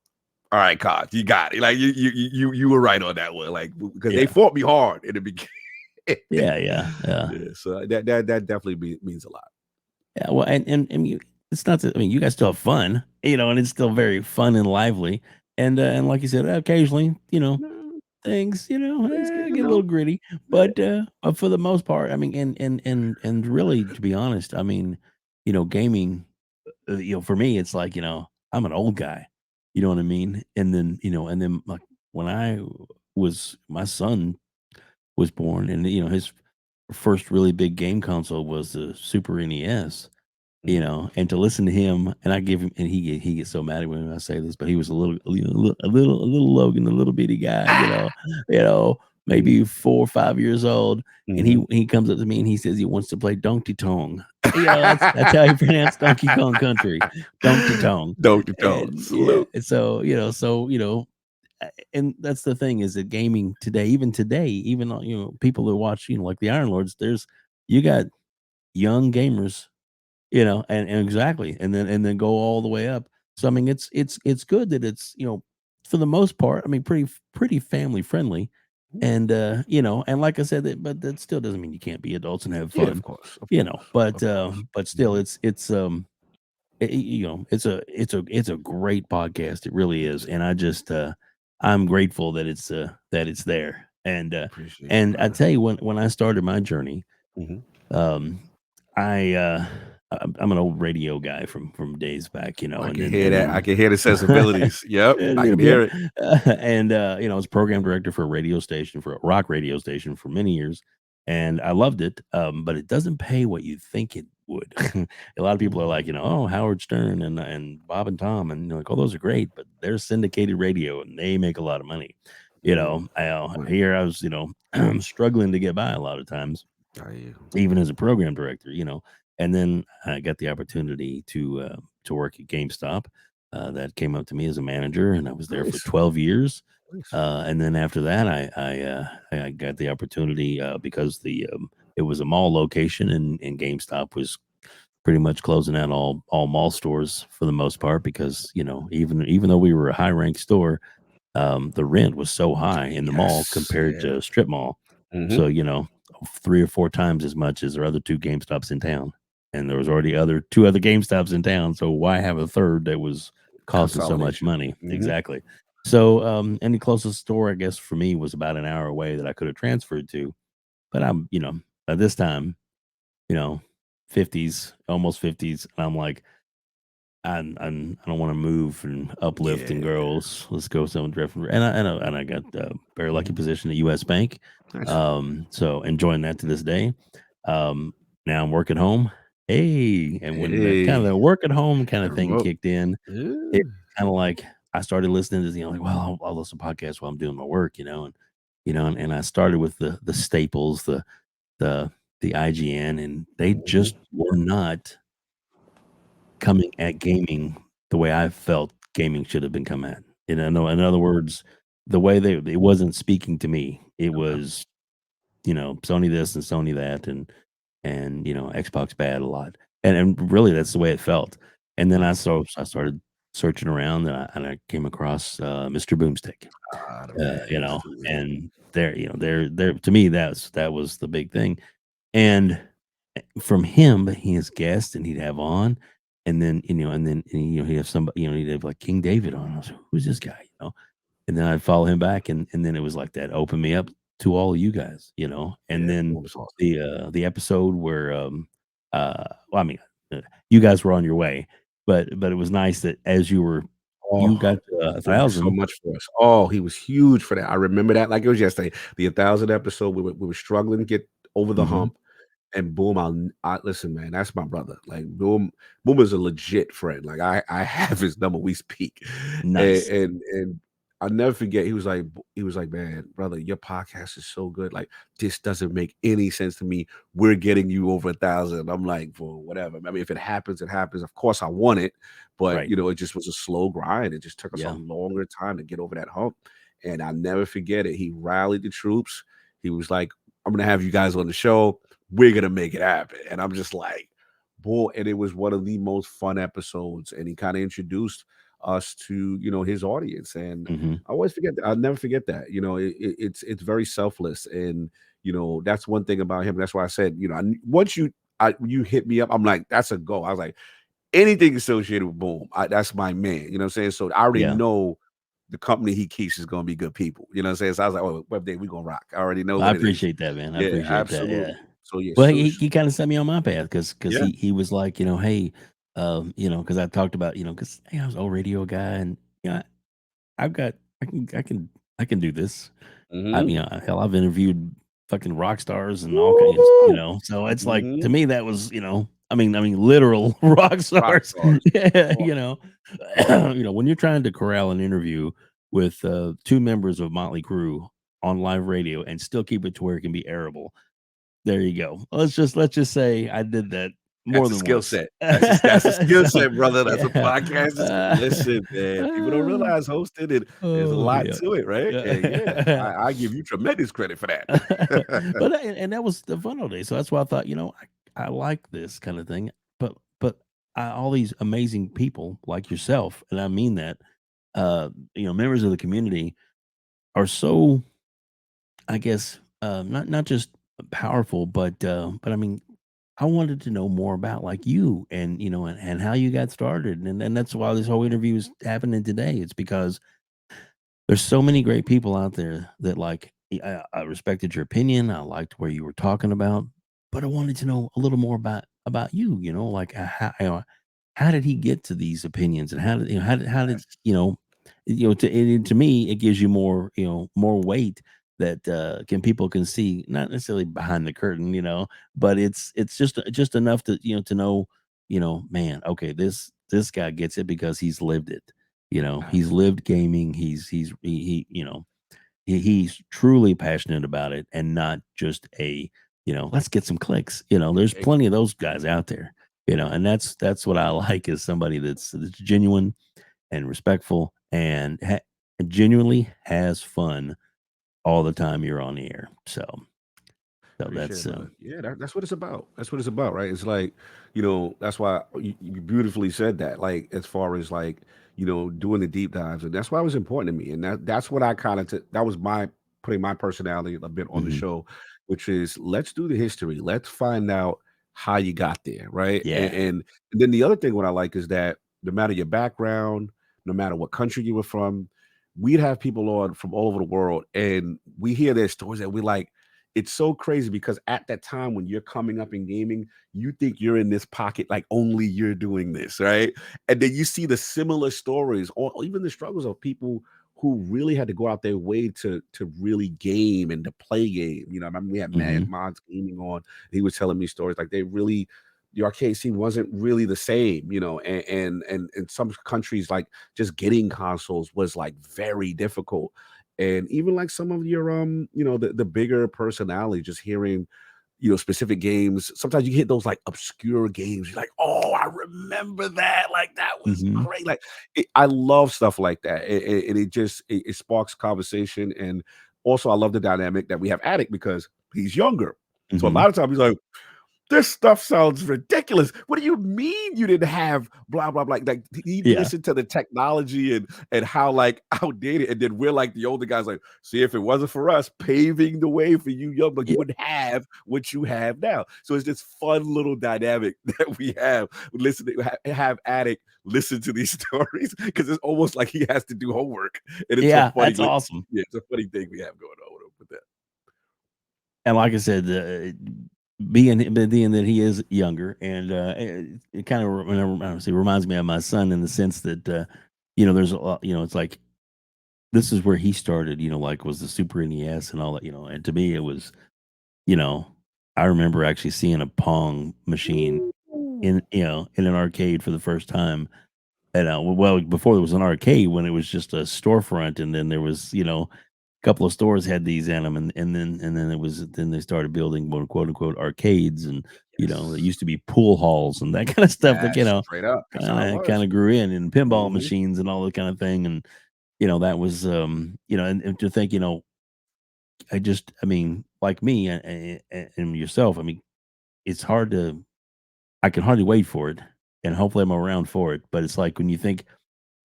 all right, Cox, you got it. Like you were right on that one. Like because they Yeah. fought me hard in the beginning. Yeah, yeah, yeah. Yeah, so that definitely means a lot. Yeah, well, and you it's not that I mean, you guys still have fun, and it's still very fun and lively, and like you said, occasionally, No, things, things get, get a little gritty, yeah. but for the most part, I mean, and really, to be honest, I mean, gaming, for me, it's like, I'm an old guy, you know what I mean? And then like when my son was born, and his first really big game console was the Super NES. Mhm. And to listen to him, and I give him, and he gets so mad at me when I say this, but he was a little Logan, a little bitty guy, you know, Mhm, maybe 4 or 5 years old, and mhm. he comes up to me and he says he wants to play Donkey Tong. That's how you pronounce Donkey Kong Country, Donkey Tong, Donkey Dog, and yeah, salute. and that's the thing is that gaming today, even today, even people that watch, like the Iron Lords, you got young gamers and exactly, and then go all the way up. So, I mean, it's good that it's, for the most part, I mean, pretty family friendly, and like I said, but that still doesn't mean you can't be adults and have Yeah, of fun, course, of course, but, of course. but still, Mhm. it's a great podcast, it really is, and I'm grateful that it's there, Appreciate you, and I brother. tell you, when I started my journey, Mhm. um, I'm an old radio guy from days back, I and can then hear and that. I then can hear the sensibilities. Yep, a I little can bit, hear it. I was program director for a radio station, for a rock radio station for many years, and I loved it, but it doesn't pay what you think it would. A lot of people are like, oh, Howard Stern and Bob and Tom, and you're like, oh, those are great, but they're syndicated radio and they make a lot of money. Mm, right. Here I was, struggling to get by a lot of times I hear. even as a program director, and then I got the opportunity to work at GameStop. That came up to me as a manager, and I was there for Nice, 12 years. nice. And then after that, I got the opportunity because it was a mall location, and GameStop was pretty much closing out all mall stores for the most part because even though we were a high ranked store, the rent was so high in the mall Yes, compared yeah. to strip mall. Mhm. So, 3 or 4 times as much as there are other 2 GameStops in town, and there was already 2 other GameStops in town, so why have a third that was costing so much Consolidation. money? Mhm. Exactly. So, and the closest store, I guess, for me was about an hour away that I could have transferred to, but at this time, you know, 50s, almost 50s, and I'm like, I don't want to move and uplift and Yeah. girls. Let's go something different. And I got a very lucky Mhm. position at U.S. Bank. Nice. So enjoying that to this day. Um, Now I'm working home. Hey, and when the kind of Hey, the work at home kind the of thing remote. kicked in, Yeah. it kind of like I started listening to like, well, I'll listen to podcasts while I'm doing my work, and I started with the staples, the the IGN, and they Mhm. just were not coming at gaming the way I felt gaming should have been come at. No, in other words, the way it wasn't speaking to me. It Okay. was, Sony this and Sony that and Xbox bad a lot. And really that's the way it felt. And then I started searching around and I came across Mr. Boomstick. Ah, the man, Mr. Man. And there to me that was the big thing. And from him, he has guests and he'd have on, he'd have somebody, he'd have like King David on. I was like, who's this guy? And then I'd follow him back and then it was like that opened me up to all of you guys. And Yeah, then Boom is awesome. the episode where well, I mean, you guys were on your way, but it was nice that as you Oh, got to he did so 1,000. much for us. Oh, he was huge for that. I remember that like it was yesterday. The 1,000 episode, we were struggling to get over the Mhm. hump. And Boom, I listen, man, that's my brother. Like Boom is a legit friend. Like I have his number. We speak, and Nice. I'll never forget. He was like, man, brother, your podcast is so good. Like this doesn't make any sense to me. We're getting you over 1,000. I'm like, for whatever. I mean, if it happens, it happens. Of course, I want it, but Right. it just was a slow grind. It just took us a Yeah. longer time to get over that hump. And I'll never forget it. He rallied the troops. He was like, I'm gonna have you guys on the show, we're gonna make it happen. And I'm just like, boy, and it was one of the most fun episodes. And he kind of introduced us to his audience. And Mhm. I always forget that. I'll never forget that. It's very selfless, and that's one thing about him. That's why I said, once you hit me up, I'm like, that's a go. I was like, anything associated with Boom, that's my man. You know what I'm saying? So I already Yeah. know the company he keeps is gonna be good people. You know what I'm saying? So I was like, oh, Web Day, we gonna rock. I already know Well, I what it is. appreciate that, man. I Yeah, appreciate that, yeah. absolutely. So yeah, Well, so he kinda set me on my path because yeah. he was like, "Hey," because I talked about, because I was an old radio guy and, you know, I've got I can do this. Mhm. Hell, I've interviewed fucking rock stars and all kinds, Woo! so it's like, to Mhm. me, that was, I mean, literal rock Rock stars. stars. Yeah, Oh, when you're trying to corral an interview with, 2 members of Motley Crue on live radio and still keep it to where it can be airable, there you go. Let's just say I did that more that's a than skill once. set. That's a skill So, set, brother. That's a yeah. podcast. Listen, man, people don't Uh, realize hosting it. There's a oh, lot yeah. to it, right? And yeah, Yeah. I give you tremendous credit for that. But that was the fun all day, so that's why I thought, I like this kinda thing, but all these amazing people like yourself, and I mean that, members of the community are so, I guess, not just powerful, but I mean, I wanted to know more about like you and how you got started. And that's why this whole interview is happening today. It's because there's so many great people out there that like I respected your opinion. I liked where you were talking about, but I wanted to know a little more about you, like how did he get to these opinions and how did Yes. to me it gives you more weight that people can see, not necessarily behind the curtain, but it's just enough to know, man, okay, this guy gets it because he's lived it. He's Absolutely. lived gaming. He's truly passionate about it and not just let's get some clicks. There's Ex plenty of those guys out there, and that's what I like is somebody that's genuine and respectful and genuinely has fun all the time you're on the air. So Appreciate that's it, brother. Yeah, that's what it's about. That's what it's about, right? It's like, that's why you beautifully said that. Like, as far as like, doing the deep dives, and that's why it was important to me. And that's what I kind of that was my putting my personality a bit on the mhm. show, which is let's do the history. Let's find out how you got there, right? And, Yeah. and then the other thing what I like is that no matter your background, no matter what country you were from, we'd have people on from all over the world, and we hear their stories that we like. it's so crazy because at that time when you're coming up in gaming, you think you're in this pocket, like only you're doing this, right? And then you see the similar stories or even the struggles of people who really had to go out their way to really game and to play game. I remember we had Mad Mhm. Mods gaming on. He was telling me stories like they really the arcade scene wasn't really the same, and in some countries like just getting consoles was like very difficult. And even like some of your the bigger personality, just hearing specific games. Sometimes you hit those like obscure games. You're like, oh, I remember that. Like that was Mhm. great. Like I love stuff like that. It sparks conversation. And also I love the dynamic that we have Attic because he's younger. So a Mhm. lot of times he's like, this stuff sounds ridiculous. What do you mean you didn't have blah blah blah? Like he Yeah. listened to the technology and how like outdated, and then we're like the older guys, like, see, if it wasn't for us paving the way for you young, but you Yeah. wouldn't have what you have now. So it's this fun little dynamic that we have. Listen, have Attic listen to these stories because it's almost like he has to do homework, and it's a Yeah, funny, that's awesome. yeah, it's a funny thing we have going on with that. And like I said, being that he is younger, and it kind of reminds me of my son in the sense that there's a lot. It's like this is where he started. Like was the Super NES and all that. And to me, it was you know I remember actually seeing a Pong machine Ooh. in an arcade for the first time. And well, before there was an arcade, when it was just a storefront, and then there was couple of stores had these in them, and then they started building more quote unquote arcades, and it Yes. used to be pool halls and that kind of stuff that Yes, straight up. That's how it kind was. of grew in, and pinball Mhm. machines and all that kind of thing, and that was and to think I mean like me and yourself, I mean it's hard to I can hardly wait for it, and hopefully I'm around for it, but it's like when you think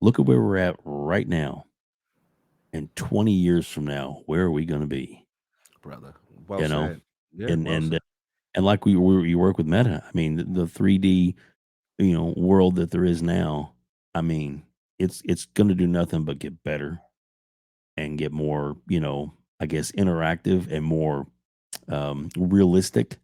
look at where we're at right now, and 20 years from now where are we going to be, Brother. Well you know said. Yeah, and well said. and like you work with Meta, I mean, the 3D, world that there is now, I mean, it's gonna do nothing but get better and get more, I guess, interactive and more, realistic,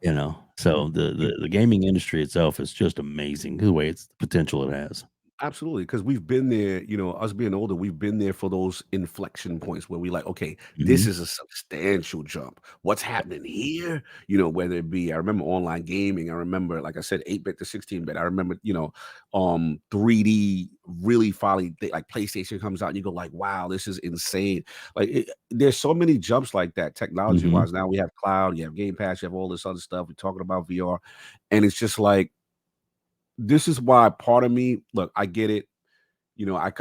Yeah. So the gaming industry itself is just amazing the way it's the potential it has. Absolutely, because we've been there, us being older, we've been there for those inflection points where we like, okay, this Mhm. is a substantial jump. What's happening here? Whether it be, I remember online gaming, I remember, like I said, 8-bit to 16-bit. I remember, 3D really finally, like PlayStation comes out and you go like, wow, this is insane. Like there's so many jumps like that technology Mhm. wise. Now we have cloud, you have Game Pass, you have all this other stuff. We're talking about VR, and it's just like, this is why part of me, look, I get it.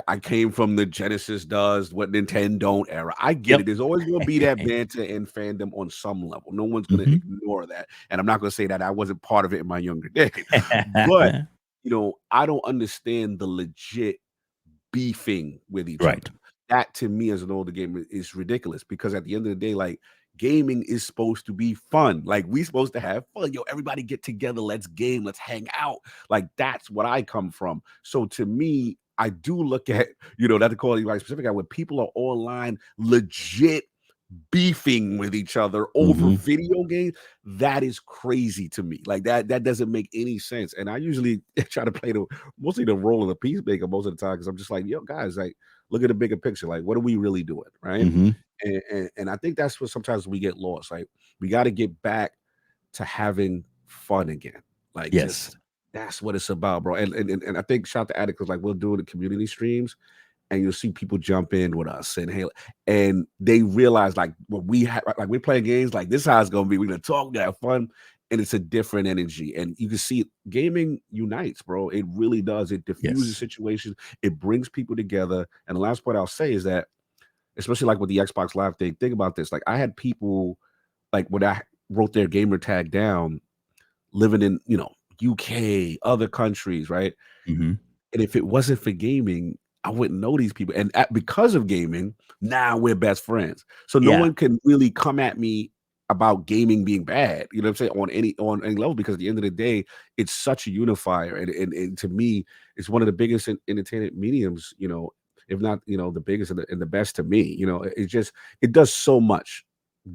I came from the Genesis does what Nintendo don't era. I get Yep. it. There's always going to be that banter and fandom on some level. No one's going to Mhm. ignore that. And I'm not going to say that I wasn't part of it in my younger days. But, I don't understand the legit beefing with each other. Right. That to me as an older gamer is ridiculous because at the end of the day, like gaming is supposed to be fun. Like we supposed to have fun. Yo, everybody get together, let's game, let's hang out. Like that's what I come from. So to me, I do look at, not to call you like specific guy, when people are online legit beefing with each other over Mhm. video games, that is crazy to me. Like that doesn't make any sense. And I usually try to play the mostly the role of the peacemaker most of the time because I'm just like, yo, guys, like look at the bigger picture. Like, what are we really doing? Right. Mhm. And I think that's what sometimes we get lost. Like we got to get back to having fun again. Like Yes. just that's what it's about, bro. And I think shout to Attic because like we'll do the community streams and you'll see people jump in with us and hey, and they realize like when we have like we're playing games like this is how it's gonna be. We're gonna talk, we have fun, and it's a different energy. And you can see gaming unites, bro. It really does. It diffuses Yes. situations, it brings people together. And the last point I'll say is that, especially like with the Xbox Live thing, think about this. Like I had people like when I wrote their gamer tag down, living in UK, other countries, right? Mhm. And if it wasn't for gaming, I wouldn't know these people. And because of gaming, now we're best friends. So no Yeah. one can really come at me about gaming being bad. You know what I'm saying? On any level, because at the end of the day, it's such a unifier. And to me, it's one of the biggest entertainment mediums, if not, the biggest and the best to me. It just it does so much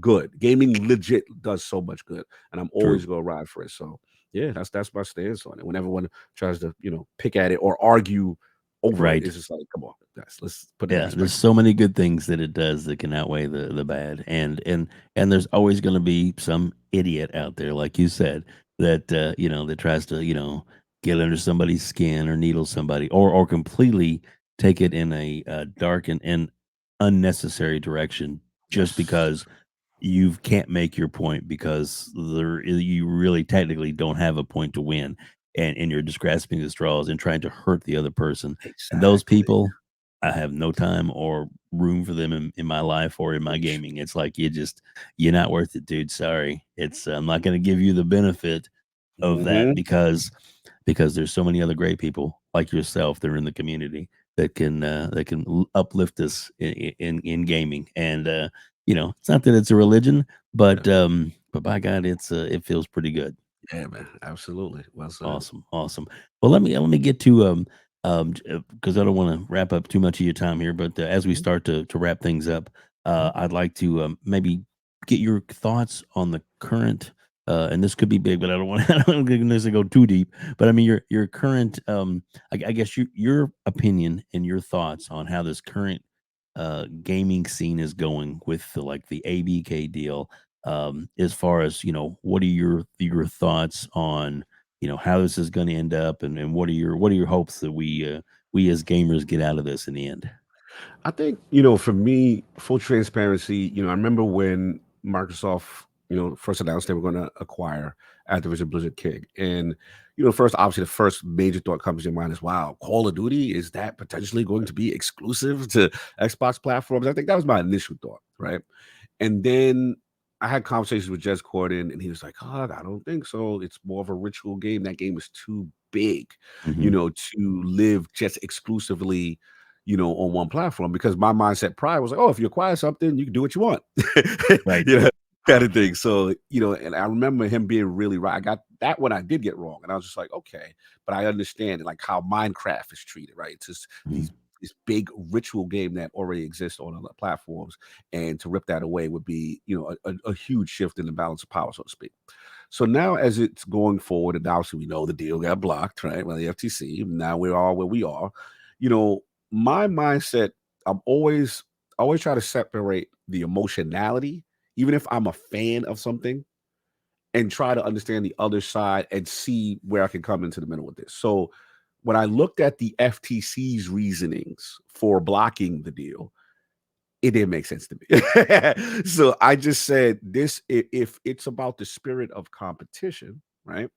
good. Gaming legit does so much good, and I'm True. always gonna ride for it. So yeah, that's my stance on it. When everyone tries to pick at it or argue over it, Right. it's just like, come on, guys, let's put it in Yeah, there's perspective. so many good things that it does that can outweigh the bad, and there's always going to be some idiot out there, like you said, that that tries to get under somebody's skin or needle somebody, or completely take it in a dark and unnecessary direction just Yes. because you can't make your point because you really technically don't have a point to win, and you're just grasping the straws and trying to hurt the other person. And those Exactly. people, I have no time or room for them in my life or in my Preach. gaming. It's like you're not worth it, dude. Sorry. It's I'm not going to give you the benefit of that Mhm. because there's so many other great people like yourself that are in the community that can uplift us in gaming. And it's not that it's a religion, Yeah. but by God, it feels pretty good. Yeah, man. Absolutely. Well said. Awesome, awesome. Well, let me get to because I don't want to wrap up too much of your time here, but as we Mhm, start to wrap things up, mhm. I'd like to maybe get your thoughts on the current. And this could be big, but I don't want I don't want to go too deep. But I mean, your current, I guess your opinion and your thoughts on how this current gaming scene is going with the ABK deal. As far as what are your thoughts on how this is going to end up, and what are your hopes that we as gamers get out of this in the end? I think, for me, full transparency, I remember when Microsoft, first announced they were going to acquire Activision Blizzard King. And, first, obviously, the first major thought comes to your mind is, wow, Call of Duty, is that potentially going to be exclusive to Xbox platforms? I think that was my initial thought, right? And then I had conversations with Jez Corden, and he was like, "Oh, I don't think so. It's more of a ritual game. That game is too big, Hmm. to live just exclusively, on one platform." Because my mindset prior was like, "Oh, if you acquire something, you can do what you want," Right. you know, kind of thing. So, and I remember him being really right. I got that one I did get wrong, and I was just like, okay, but I understand like how Minecraft is treated, right? It's just Hmm. this big ritual game that already exists on other platforms, and to rip that away would be a huge shift in the balance of power, so to speak. So now as it's going forward, and obviously we know the deal got blocked, right, by the FTC. Now we're all where we are. you know my mindset, I'm always try to separate the emotionality, even if I'm a fan of something, and try to understand the other side and see where I can come into the middle with this. So when I looked at the FTC's reasonings for blocking the deal, it didn't make sense to me. So I just said, this, if it's about the spirit of competition, right?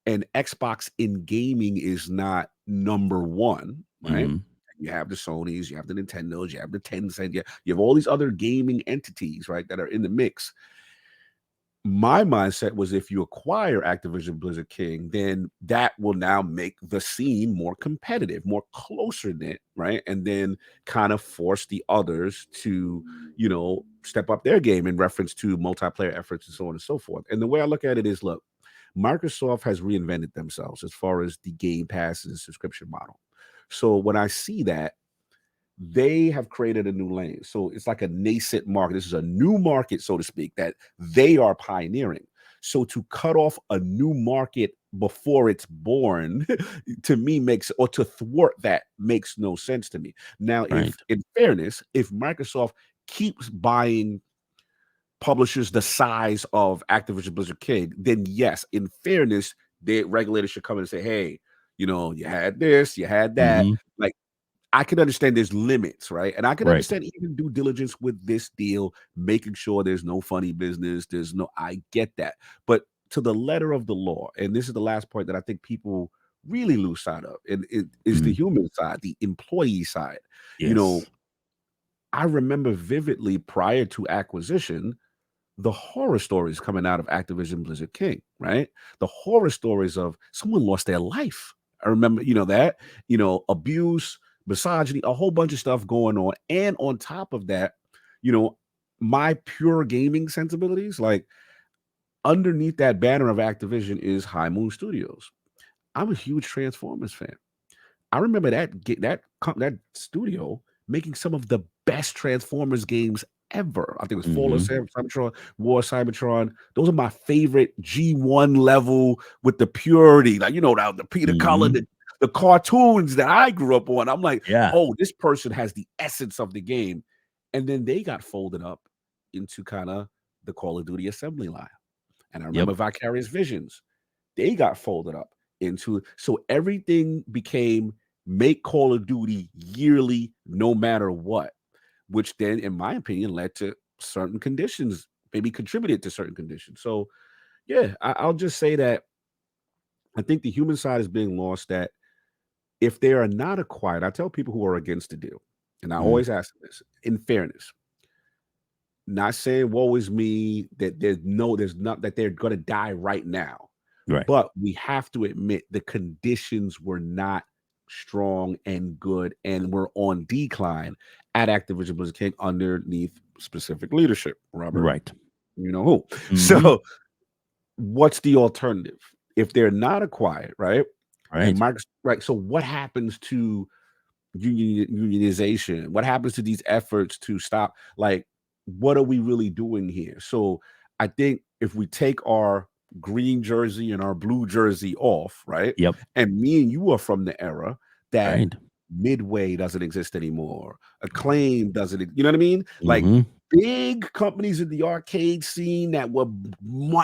And Xbox in gaming is not number one, right? Hmm. You have the Sonys, you have the Nintendos, you have the Tencent, you have all these other gaming entities, right, that are in the mix. My mindset was, if you acquire Activision Blizzard King, then that will now make the scene more competitive, more closer knit, right? And then kind of force the others to, step up their game in reference to multiplayer efforts and so on and so forth. And the way I look at it is, look, Microsoft has reinvented themselves as far as the Game Pass and subscription model. So when I see that, they have created a new lane. So it's like a nascent market. This is a new market, so to speak, that they are pioneering. So to cut off a new market before it's born, to me, makes, or to thwart that, makes no sense to me. Now, if Right. in fairness, if Microsoft keeps buying publishers the size of Activision Blizzard King, then yes, in fairness, the regulators should come in and say, hey, you had this, you had that. Hmm. Like, I can understand there's limits, right? And I can Right. understand even due diligence with this deal, making sure there's no funny business. I get that. But to the letter of the law, and this is the last point that I think people really lose sight of, and it is the Hmm. human side, the employee side. You know, Yes. I remember vividly prior to acquisition, the horror stories coming out of Activision Blizzard King, right? The horror stories of someone lost their life. I remember, that, abuse, misogyny, a whole bunch of stuff going on. And on top of that, you know, my pure gaming sensibilities, like, underneath that banner of Activision is High Moon Studios. I'm a huge Transformers fan. I remember that studio making some of the best Transformers games ever. I think it was Fall of Mhm. Cybertron, War of Cybertron. Those are my favorite G1 level with the purity, like the Peter Cullen, Mhm. the cartoons that I grew up on. I'm like, Yeah. oh, this person has the essence of the game. And then they got folded up into kind of the Call of Duty assembly line. And I Yep. remember Vicarious Visions. They got folded up into, so everything became make Call of Duty yearly, no matter what, which then, in my opinion, led to certain conditions, maybe contributed to certain conditions. So, yeah, I'll just say that I think the human side is being lost. That if they are not acquired, I tell people who are against the deal, and I Mm. always ask them this in fairness, not saying woe is me, that there's not that they're going to die right now. Right. But we have to admit the conditions were not strong and good and were on decline at Activision Blizzard King underneath specific leadership. Robert, Right. you know who. Mhm. So what's the alternative? If they're not acquired, right? And Right. Mark's right. So what happens to unionization? What happens to these efforts to stop? Like, what are we really doing here? So I think if we take our green jersey and our blue jersey off, right? Yep. And me and you are from the era that Right. Midway doesn't exist anymore. Acclaim doesn't, you know what I mean? Like Mhm. big companies in the arcade scene that were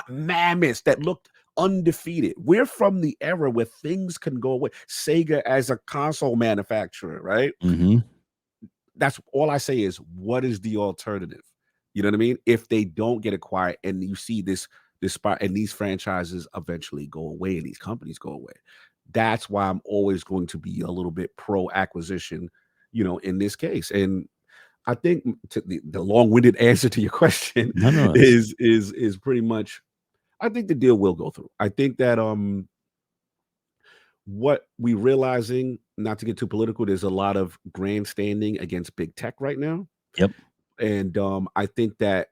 mammoths that looked undefeated. We're from the era where things can go away. Sega as a console manufacturer, right? Mhm. That's all I say is what is the alternative? You know what I mean? If they don't get acquired and you see this spot and these franchises eventually go away and these companies go away. That's why I'm always going to be a little bit pro acquisition, in this case. And I think the long-winded answer to your question No, no, it's is pretty much I think the deal will go through. I think that what we realizing, not to get too political, there's a lot of grandstanding against big tech right now. yep. And I think that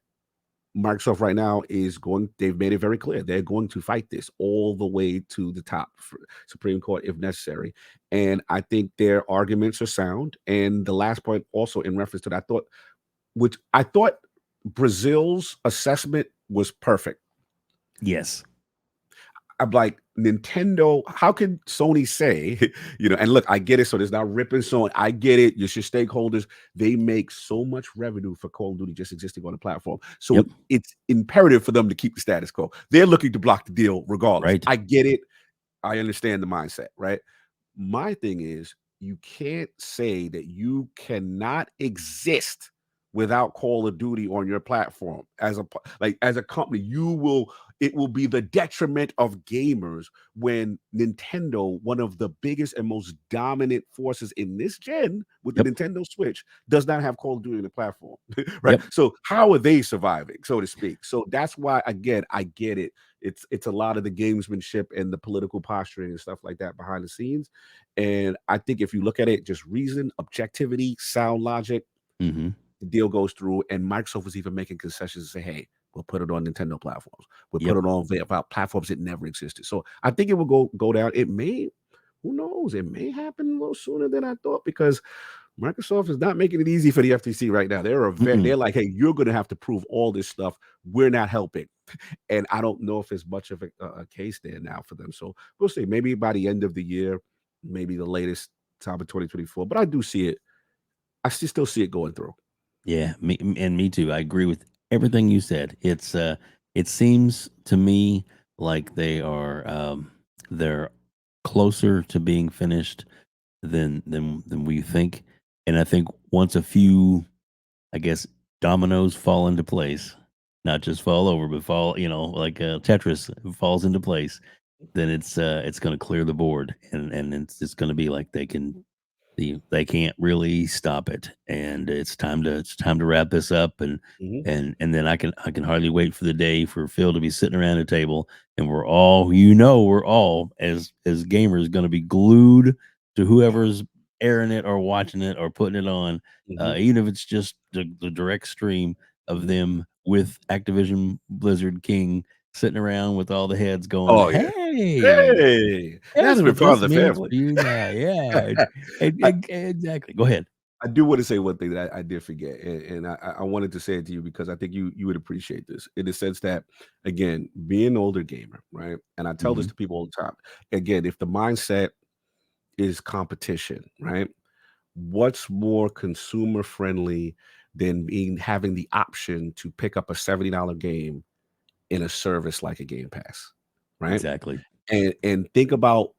Microsoft right now they've made it very clear they're going to fight this all the way to the top for Supreme Court if necessary. And I think their arguments are sound. And the last point also in reference to that, I thought Brazil's assessment was perfect. Yes. I'm like, Nintendo, how can Sony say, and look, I get it. So there's not ripping Sony. I get it. You're your stakeholders. They make so much revenue for Call of Duty just existing on the platform. So Yep. it's imperative for them to keep the status quo. They're looking to block the deal regardless. Right. I get it. I understand the mindset, right? My thing is, you can't say that you cannot exist without Call of Duty on your platform as a company. It will be the detriment of gamers when Nintendo, one of the biggest and most dominant forces in this gen with the Yep. Nintendo Switch, does not have Call of Duty on the platform, right? Yep. So how are they surviving, so to speak? So that's why, again, I get it. It's a lot of the gamesmanship and the political posturing and stuff like that behind the scenes. And I think if you look at it, just reason, objectivity, sound logic, Mhm. the deal goes through. And Microsoft was even making concessions to say, hey, we'll put it on Nintendo platforms. We'll put Yep. it on about platforms that never existed. So I think it will go down. It may, who knows? It may happen a little sooner than I thought because Microsoft is not making it easy for the FTC right now. Mm-mm. They're like, hey, you're going to have to prove all this stuff. We're not helping. And I don't know if there's much of a case there now for them. So we'll see. Maybe by the end of the year, maybe the latest time of 2024. But I do see it. I still see it going through. Yeah, me too. I agree with everything you said. It seems to me like they're closer to being finished than we think. And I think once a few, I guess, dominoes fall into place, not just fall over, but fall, like Tetris falls into place, then it's going to clear the board, and it's going to be like they can't really stop it, and it's time to wrap this up, and Mhm. and then I can hardly wait for the day for Phil to be sitting around a table, and we're all as gamers going to be glued to whoever's airing it or watching it or putting it on, Mhm. even if it's just the direct stream of them with Activision Blizzard King sitting around with all the heads going, Oh, yeah. "Hey, Hey, that guess hasn't been what part of this the means family. for you now." Yeah, I exactly. Go ahead. I do want to say one thing that I did forget, and I wanted to say it to you because I think you would appreciate this in the sense that, again, being an older gamer, right? And I tell this Mhm. to people all the time. Again, if the mindset is competition, right? What's more consumer friendly than being having the option to pick up a $70 game in a service like a Game Pass, right? Exactly. And think about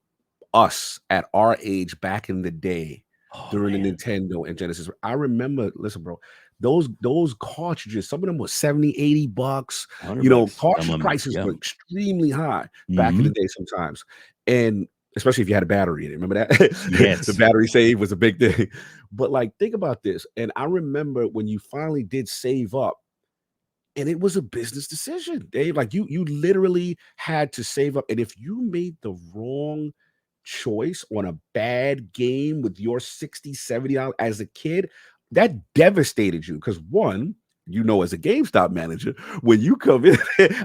us at our age back in the day Oh, during the man. Nintendo and Genesis. I remember, listen, bro, those cartridges, some of them were 70, 80 bucks. 100 You know, bucks, some cartridge of 'em. prices Yeah. were extremely high back in the Mhm. day sometimes. And especially if you had a battery in it. Remember that? The Yes. battery save was a big thing. But like, think about this. And I remember when you finally did save up, and it was a business decision, Dave. Like you literally had to save up. And if you made the wrong choice on a bad game with your 60, $70 as a kid, that devastated you. Because one, you know, as a GameStop manager, when you come in,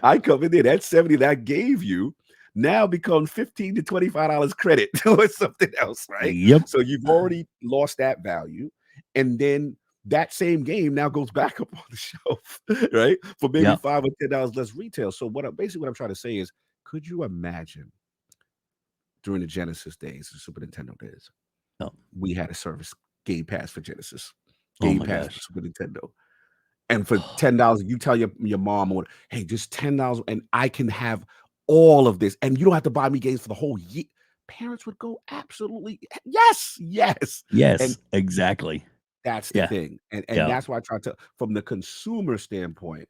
I come in there, that 70 that I gave you now becomes 15 to $25 credit or something else, right? Yep. So you've already lost that value. And then that same game now goes back up on the shelf, right? For maybe Yep. $5 or $10 less retail. So basically what I'm trying to say is, could you imagine during the Genesis days, the Super Nintendo days, Oh, we had a service, Game Pass for Genesis, oh Game my Pass for gosh. Super Nintendo. And for $10, you tell your mom, or hey, just $10, and I can have all of this, and you don't have to buy me games for the whole year. Parents would go absolutely yes, yes. And Yes, exactly. that's the Yeah. thing. And Yeah. that's why I try to, from the consumer standpoint,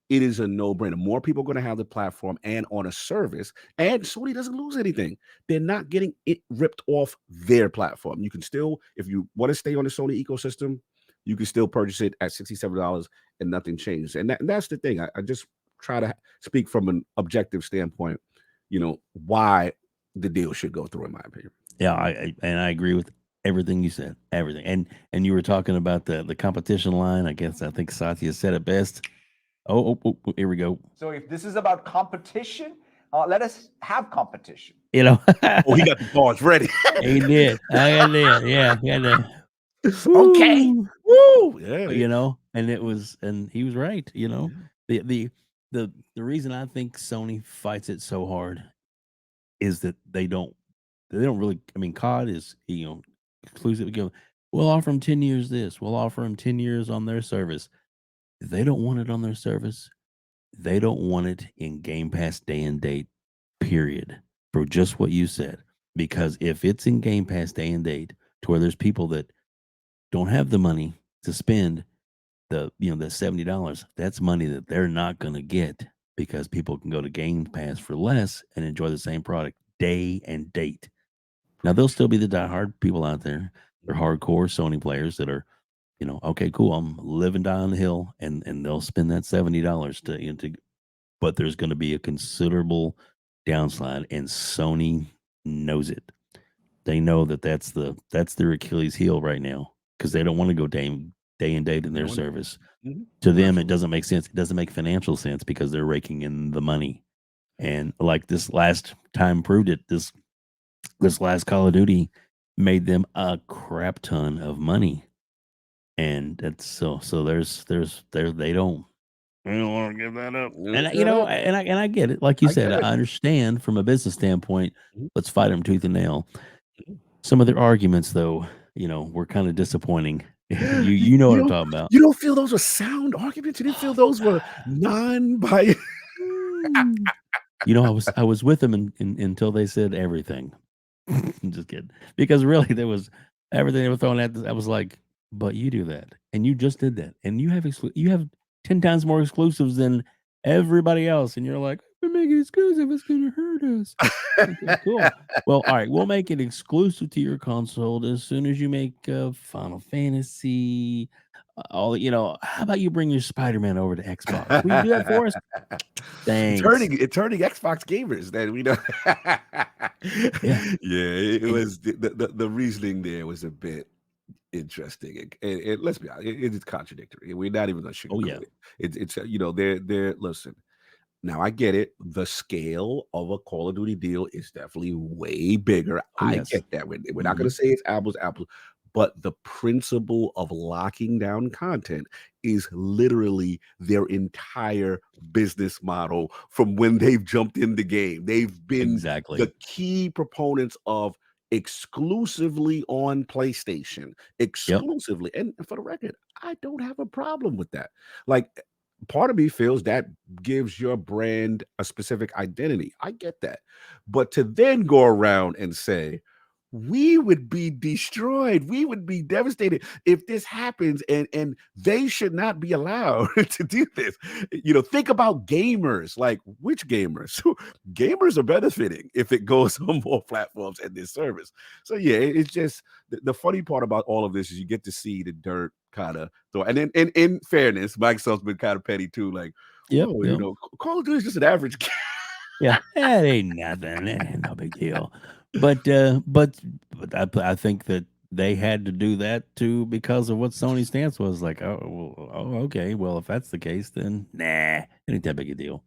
it is a no-brainer. More people are gonna have the platform and on a service, and Sony doesn't lose anything. They're not getting it ripped off their platform. You can still, if you wanna stay on the Sony ecosystem, you can still purchase it at $67 and nothing changes. And that's the thing. I just try to speak from an objective standpoint, why the deal should go through, in my opinion. Yeah, I agree with everything you said, everything. And you were talking about the competition line. I think Satya said it best. Here we go. So if this is about competition, let us have competition. You know, Oh, he got the bars ready. he did. I did. Yeah, he had to. Okay. Woo! Woo! Yeah. And he was right. Yeah. The the the reason I think Sony fights it so hard is that they don't really. I mean, COD is exclusive. We'll offer them 10 years. We'll offer them 10 years on their service. If they don't want it on their service, they don't want it in Game Pass day and date. Period. For just what you said, because if it's in Game Pass day and date, to where there's people that don't have the money to spend the $70, that's money that they're not going to get because people can go to Game Pass for less and enjoy the same product day and date. Now there'll still be the diehard people out there. They're Mhm. hardcore Sony players that are, okay, cool. I'm living down the hill, and they'll spend that $70 to. But there's going to be a considerable downslide, and Sony knows it. They know that that's their Achilles heel right now because they don't want to go day and date in their No, no. service. Mhm. To them, it Absolutely. doesn't make sense. It doesn't make financial sense because they're raking in the money. And like this last time proved it, this last Call of Duty made them a crap ton of money. And that's so they don't want to give that up. And Shut up. I get it. Like you I said, get I it. understand from a business standpoint. Mhm. Let's fight them tooth and nail. Mhm. Some of their arguments, though, were kind of disappointing. you You you know you what I'm don't talking about. you don't feel those were sound arguments? You didn't feel Oh those my were non-biased? god. I was with them until they said everything. I'm just kidding. Because really, there was everything they were throwing at. I was like, but you do that, and you just did that, and you have 10 times more exclusives than everybody else, and you're like, we're making exclusive. It's gonna hurt us. Okay, cool. Well, all right, we'll make it exclusive to your console as soon as you make Final Fantasy. How about you bring your Spider-Man over to Xbox? Will you do that for us? Thanks. Turning Xbox gamers that we know. Yeah. Yeah, it And was the reasoning there was a bit interesting. And let's be honest, it is contradictory. We're not even gonna oh yeah. sugarcoat it. They're listen. Now I get it. The scale of a Call of Duty deal is definitely way bigger. Oh I yes. get that. We're not Hmm. gonna say it's apples, apples, but the principle of locking down content is literally their entire business model from when they've jumped in the game. They've been Exactly. the key proponents of exclusively on PlayStation, Yep. exclusively. And for the record, I don't have a problem with that. Like, part of me feels that gives your brand a specific identity. I get that. But to then go around and say, we would be destroyed. We would be devastated if this happens, and they should not be allowed to do this. Think about gamers. Like, which gamers? Gamers are benefiting if it goes on more platforms and this service. So yeah, it's just the funny part about all of this is you get to see the dirt kind of throw. And then, in fairness, Microsoft's been kind of petty too. Like, Yep. oh, Yep. Call of Duty is just an average game. Yeah, it ain't nothing. It ain't no big deal. But I think that they had to do that too because of what Sony's stance was. Like, okay. Well, if that's the case, then nah, it ain't that big a deal.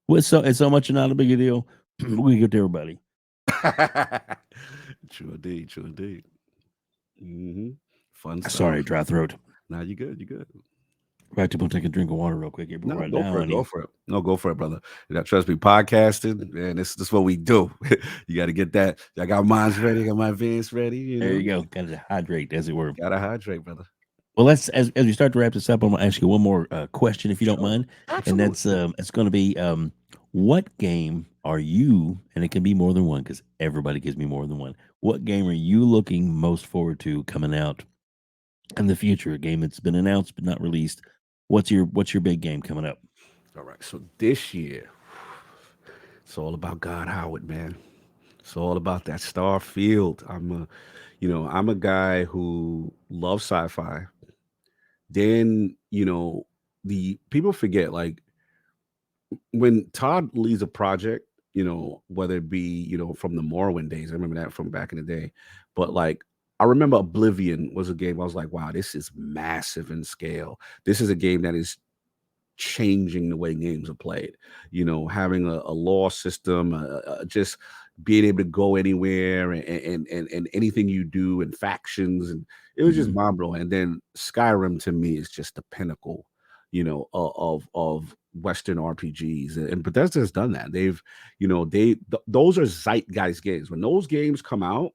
Well, it's so much not a big a deal. We get to everybody. True indeed. True indeed. Fun stuff. Sorry, dry throat. Nah, you good. You good. Right to go take a drink of water real quick. No, Right go now, for it. Go for it. No, go for it, brother. Trust me, podcasting, man, this is what we do. You got to get that. I got mine's ready. I got my Vans ready. There you go. Got to hydrate, as it were. Gotta hydrate, brother. Well, let's as we start to wrap this up, I'm gonna ask you one more question, if you don't mind, Absolutely. and that's it's going to be what game are you? And it can be more than one because everybody gives me more than one. What game are you looking most forward to coming out in the future? A game that's been announced but not released. What's your big game coming up? All right. So this year, it's all about God Howard, man. It's all about that Starfield. I'm a guy who loves sci-fi. Then, the people forget, like, when Todd leads a project, whether it be, from the Morrowind days, I remember that from back in the day. But like, I remember Oblivion was a game I was like, wow, this is massive in scale. This is a game that is changing the way games are played. Having a law system, just being able to go anywhere, and anything you do, and factions, and it was just mind blowing. And then Skyrim to me is just the pinnacle, of Western RPGs, and Bethesda's done that. Those are zeitgeist games. When those games come out,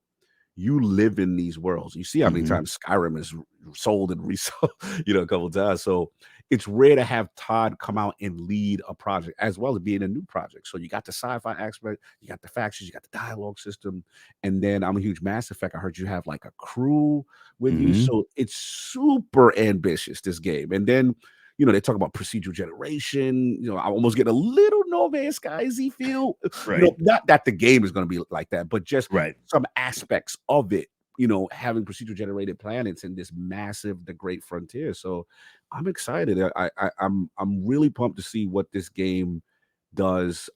you live in these worlds. You see how many times Skyrim is sold and resold, a couple of times. So it's rare to have Todd come out and lead a project as well as being a new project. So you got the sci-fi aspect, you got the factions, you got the dialogue system, and then I'm a huge Mass Effect. I heard you have like a crew with you, so it's super ambitious, this game. And then they talk about procedural generation. I almost get a little No Man's Sky-y feel. Right. Not that the game is going to be like that, but just Right. some aspects of it. Having procedural generated planets in this massive, the Great Frontier. So I'm excited. I'm really pumped to see what this game does.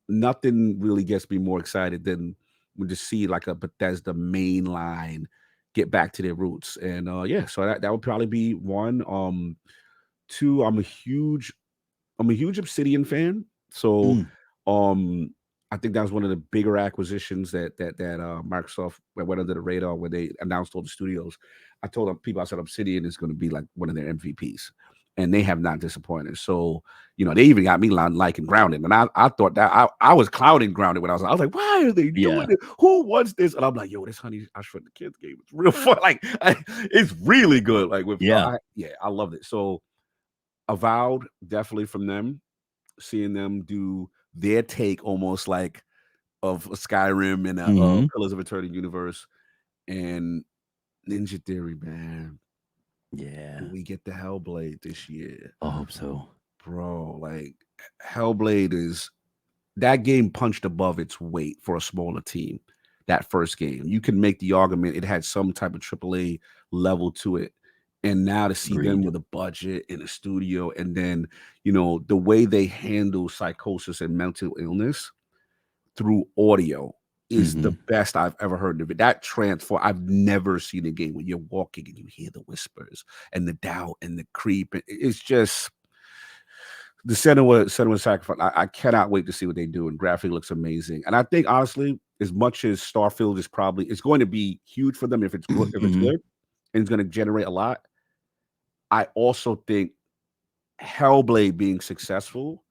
Nothing really gets me more excited than when to see like a Bethesda mainline get back to their roots. And so that would probably be one. Two, I'm a huge Obsidian fan. So I think that was one of the bigger acquisitions that Microsoft went under the radar when they announced all the studios. I told people, I said Obsidian is going to be like one of their MVPs, and they have not disappointed. So they even got me liking Grounded, and I thought that I was clouding Grounded when I was like, why are they doing it? Who wants this? And I'm like, yo, this Honey I Shrunk the Kids game, it's real fun. Like, it's really good. Like I loved it. So Avowed, definitely from them, seeing them do their take almost like of a Skyrim and a Pillars of Eternity universe. And Ninja Theory, man. Yeah. Do we get the Hellblade this year? I hope so. Bro, like, Hellblade that game punched above its weight for a smaller team. That first game, you can make the argument it had some type of AAA level to it. And now to see them with a budget in a studio, and then, the way they handle psychosis and mental illness through audio is the best I've ever heard of it. That transform, I've never seen a game where you're walking and you hear the whispers and the doubt and the creep. It's just the Senua Sacrifice. I cannot wait to see what they do. And graphic looks amazing. And I think, honestly, as much as Starfield is probably it's going to be huge for them if it's good, Mhm. and it's going to generate a lot. I also think Hellblade being successful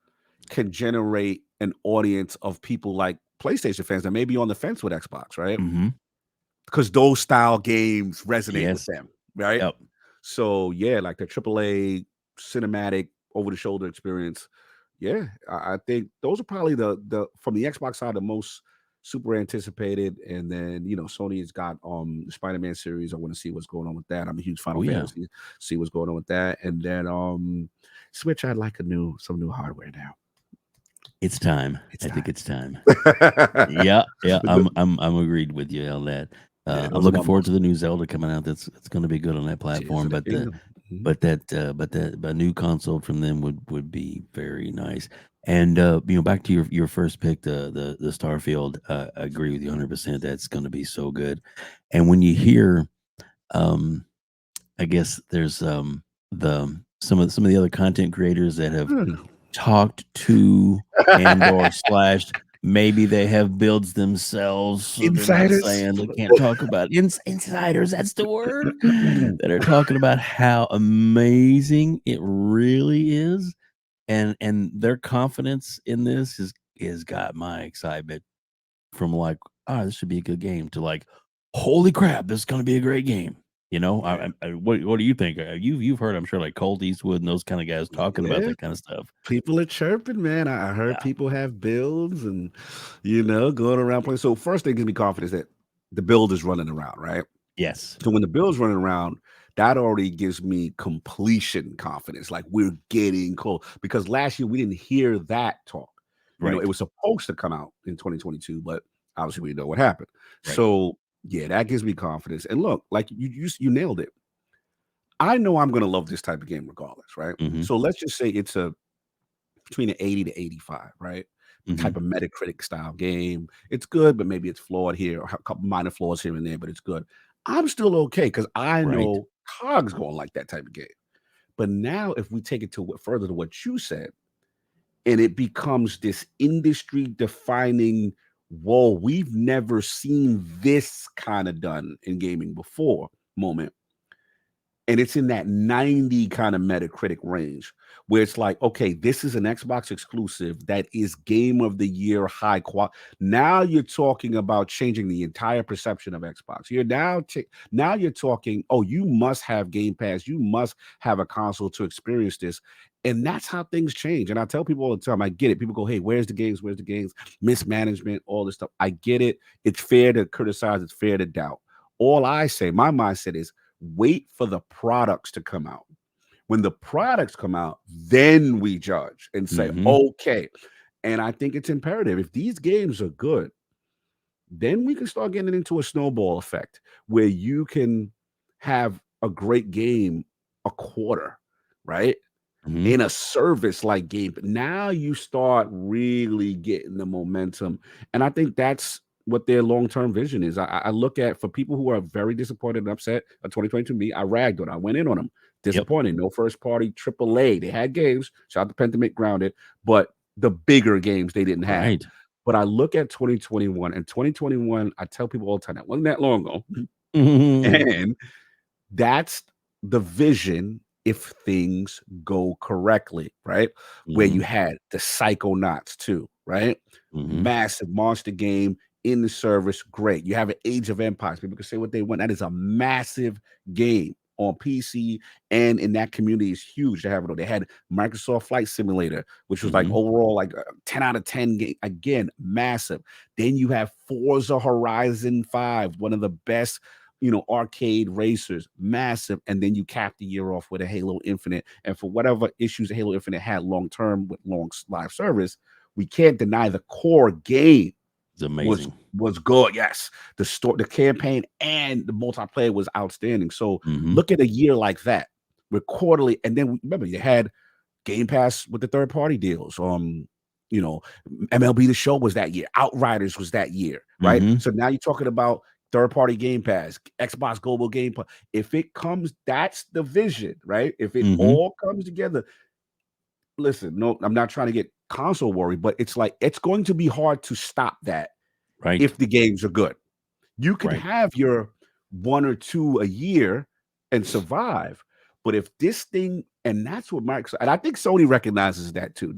can generate an audience of people like PlayStation fans that may be on the fence with Xbox, right? Mhm. Because those style games resonate with Yes. them, right? Yep. So yeah, like the AAA cinematic over the shoulder experience. Yeah, I think those are probably the from the Xbox side the most super anticipated. And then Sony has got the Spider-Man series. I want to see what's going on with that. I'm a huge Final Oh, yeah. Fantasy. See what's going on with that. And then Switch, I'd like some new hardware now. It's time. It's I think time. it's time. Yeah. I'm agreed with you on that. Yeah, I'm those are looking my forward most to the new Zelda coming out. That's going to be good on that Tears platform. of the But Kingdom. Mhm. but a new console from them would be very nice. And back to your first pick, the Starfield. I agree with you 100%. That's going to be so good. And when you hear, I guess there's the some of the other content creators that have talked to and or slashed. Maybe they have builds themselves, so they're not Insiders. saying they can't talk about insiders. That's the word that are talking about how amazing it really is, and their confidence in this is got my excitement from like, this should be a good game to like, holy crap, this is going to be a great game. What do you think? You've heard, I'm sure, like Colt Eastwood and those kind of guys talking about Yeah. that kind of stuff. People are chirping, man. I heard Yeah. people have builds and going around playing. So first thing gives me confidence that the build is running around, right? Yes. So when the build's running around, that already gives me completion confidence. Like we're getting close. Because last year we didn't hear that talk. Right. It was supposed to come out in 2022, but obviously we know what happened. Right. So yeah, that gives me confidence. And look, like you nailed it. I know I'm gonna love this type of game regardless, right? Mhm. So let's just say it's between an 80 to 85, right? Type Mhm. of Metacritic style game. It's good, but maybe it's flawed here, or a couple minor flaws here and there, but it's good. I'm still okay because I Right. know Cog's going like that type of game. But now, if we take it further to what you said, and it becomes this industry defining, whoa, we've never seen this kind of done in gaming before moment. And it's in that 90 kind of Metacritic range where it's like, okay, this is an Xbox exclusive that is game of the year high quality. Now you're talking about changing the entire perception of Xbox. You're now you're talking, oh, you must have Game Pass, you must have a console to experience this. And that's how things change. And I tell people all the time, I get it. People go, hey, where's the games? Where's the games? Mismanagement, all this stuff. I get it. It's fair to criticize, it's fair to doubt. All I say, my mindset is, wait for the products to come out. When the products come out, then we judge and say, Mhm. okay. And I think it's imperative. If these games are good, then we can start getting into a snowball effect where you can have a great game a quarter, right? Mhm. In a service like game. But now you start really getting the momentum. And I think that's what their long-term vision is. I look at, for people who are very disappointed and upset at 2022, me, I ragged on. I went in on them. Disappointed. No first party AAA. They had games. Shout out to Pentiment Grounded, but the bigger games they didn't have. Right. But I look at 2021, and 2021, I tell people all the time, that wasn't that long ago. Mhm. And that's the vision if things go correctly, right? Where you Mhm. had the Psychonauts too, right? Mhm. Massive monster game in the service, great. You have an Age of Empires. People can say what they want. That is a massive game on PC, and in that community is huge to have it. They had Microsoft Flight Simulator, which was like Mhm. overall like a 10 out of 10 game. Again, massive. Then you have Forza Horizon 5, one of the best arcade racers, massive. And then you cap the year off with a Halo Infinite. And for whatever issues Halo Infinite had long term with long live service, we can't deny the core game It's amazing. was good. Yes, the campaign and the multiplayer was outstanding. So Mhm. look at a year like that, with quarterly, and then remember you had Game Pass with the third party deals. MLB The Show was that year. Outriders was that year, right? Mhm. So now you're talking about third party Game Pass, Xbox Global Game Pass. If it comes, that's the vision, right? If it Mhm. all comes together, listen, no, I'm not trying to get console worried, but it's like it's going to be hard to stop that Right. if the games are good. You can Right. have your 1 or 2 a year and survive, but if this thing and that's what Microsoft and I think Sony recognizes that too.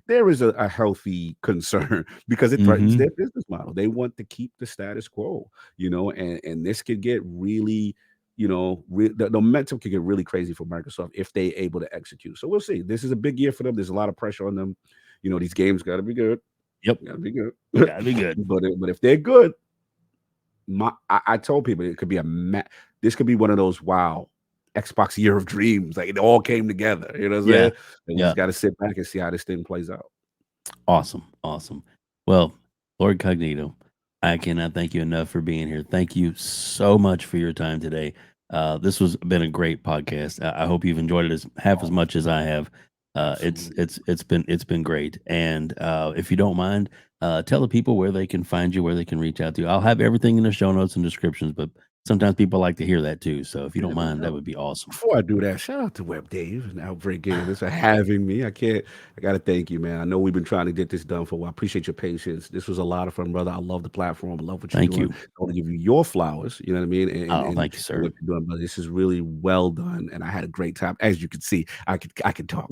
There is a healthy concern because it threatens their business model. They want to keep the status quo, and this could get really, the momentum could get really crazy for Microsoft if they able to execute. So we'll see. This is a big year for them. There's a lot of pressure on them. These games got to be good. Yep. Got to be good. Gotta be good. But if they're good, I told people it could be this could be one of those Xbox Year of Dreams. Like it all came together. You know what I'm saying? And we just got to sit back and see how this thing plays out. Awesome. Well, Lord Cognito, I cannot thank you enough for being here. Thank you so much for your time today. This was been a great podcast. I hope you've enjoyed it half as much as I have. It's been great. And if you don't mind, tell the people where they can find you, where they can reach out to you. I'll have everything in the show notes and descriptions, but sometimes people like to hear that too. So if you don't mind, that would be awesome. Before I do that, shout out to WEBDAVE and Outbreak Gamers for having me. I got to thank you, man. I know we've been trying to get this done for a while. I appreciate your patience. This was a lot of fun, brother. I love the platform. I love what you're doing. Thank you. I want to give you your flowers. You know what I mean? And thank you, sir. what you're doing, brother. This is really well done, and I had a great time. As you can see, I can talk.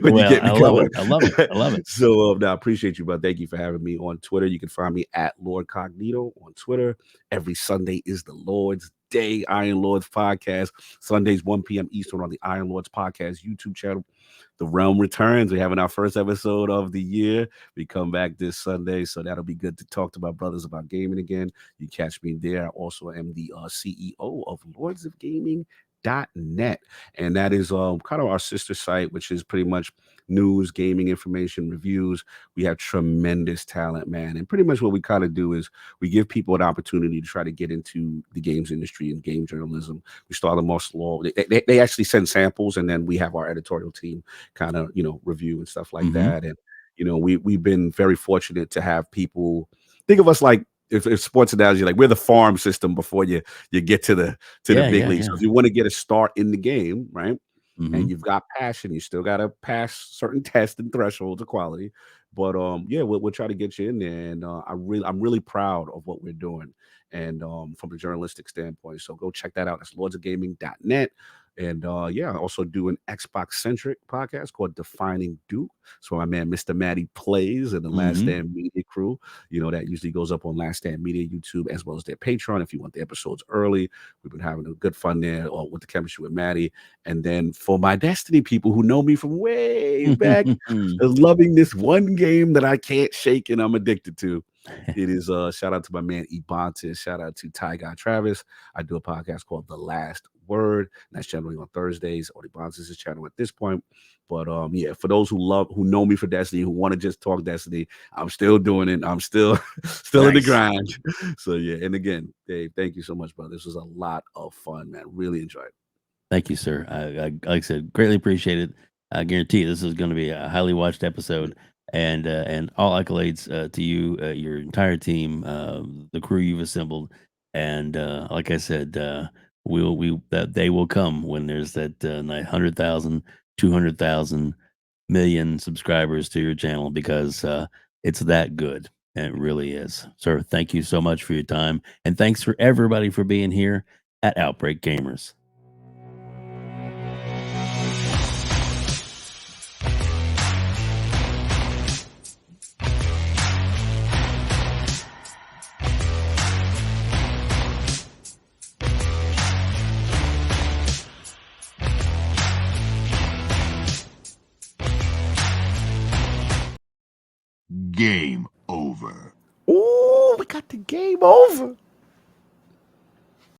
Well, I love it. So I appreciate you, brother. Thank you for having me on Twitter. You can find me at Lord Cognito on Twitter. Every Sunday is the Lord's Day Iron Lords podcast. Sundays 1 p.m. Eastern on the Iron Lords podcast YouTube channel. The Realm returns. We're having our first episode of the year. We come back this Sunday, so that'll be good to talk to my brothers about gaming again. You catch me there. I also am the CEO of LordsOfGaming.net, and that is kind of our sister site, which is pretty much news, gaming information, reviews. We have tremendous talent, man, and pretty much what we kind of do is we give people an opportunity to try to get into the games industry and game journalism. We start them off slow. They actually send samples, and then we have our editorial team kind of review and stuff like that. And we've been very fortunate to have people think of us like, if sports analogy, like we're the farm system before you get to the big league. So if you want to get a start in the game, right? And you've got passion, you still got to pass certain tests and thresholds of quality. But we'll try to get you in there. And I'm really proud of what we're doing, and from a journalistic standpoint. So go check that out. That's LordsOfGaming.net. And I also do an Xbox centric podcast called Defining Duke. So my man Mr. Matty plays and the Last Stand Media crew. That usually goes up on Last Stand Media YouTube as well as their Patreon. If you want the episodes early, we've been having a good fun there with the chemistry with Matty. And then for my Destiny people who know me from way back, loving this one game that I can't shake and I'm addicted to. It is shout out to my man Ebontis, shout out to Ty Guy Travis. I do a podcast called The Last Word, and that's generally on Thursdays on Ebontis' channel at this point. But for those who know me for Destiny, who want to just talk Destiny, I'm still doing it. I'm still in the grind. So and again, Dave, thank you so much, brother. This was a lot of fun, man. Really enjoyed it. Thank you, sir. I like I said, greatly appreciate it. I guarantee this is going to be a highly watched episode, and all accolades to you, your entire team, the crew you've assembled, and like I said, that day will come when there's that 100,000, 200,000 million subscribers to your channel, because it's that good. And it really is. Sir, thank you so much for your time, and thanks for everybody for being here at Outbreak Gamers. Game over. Oh, we got the game over.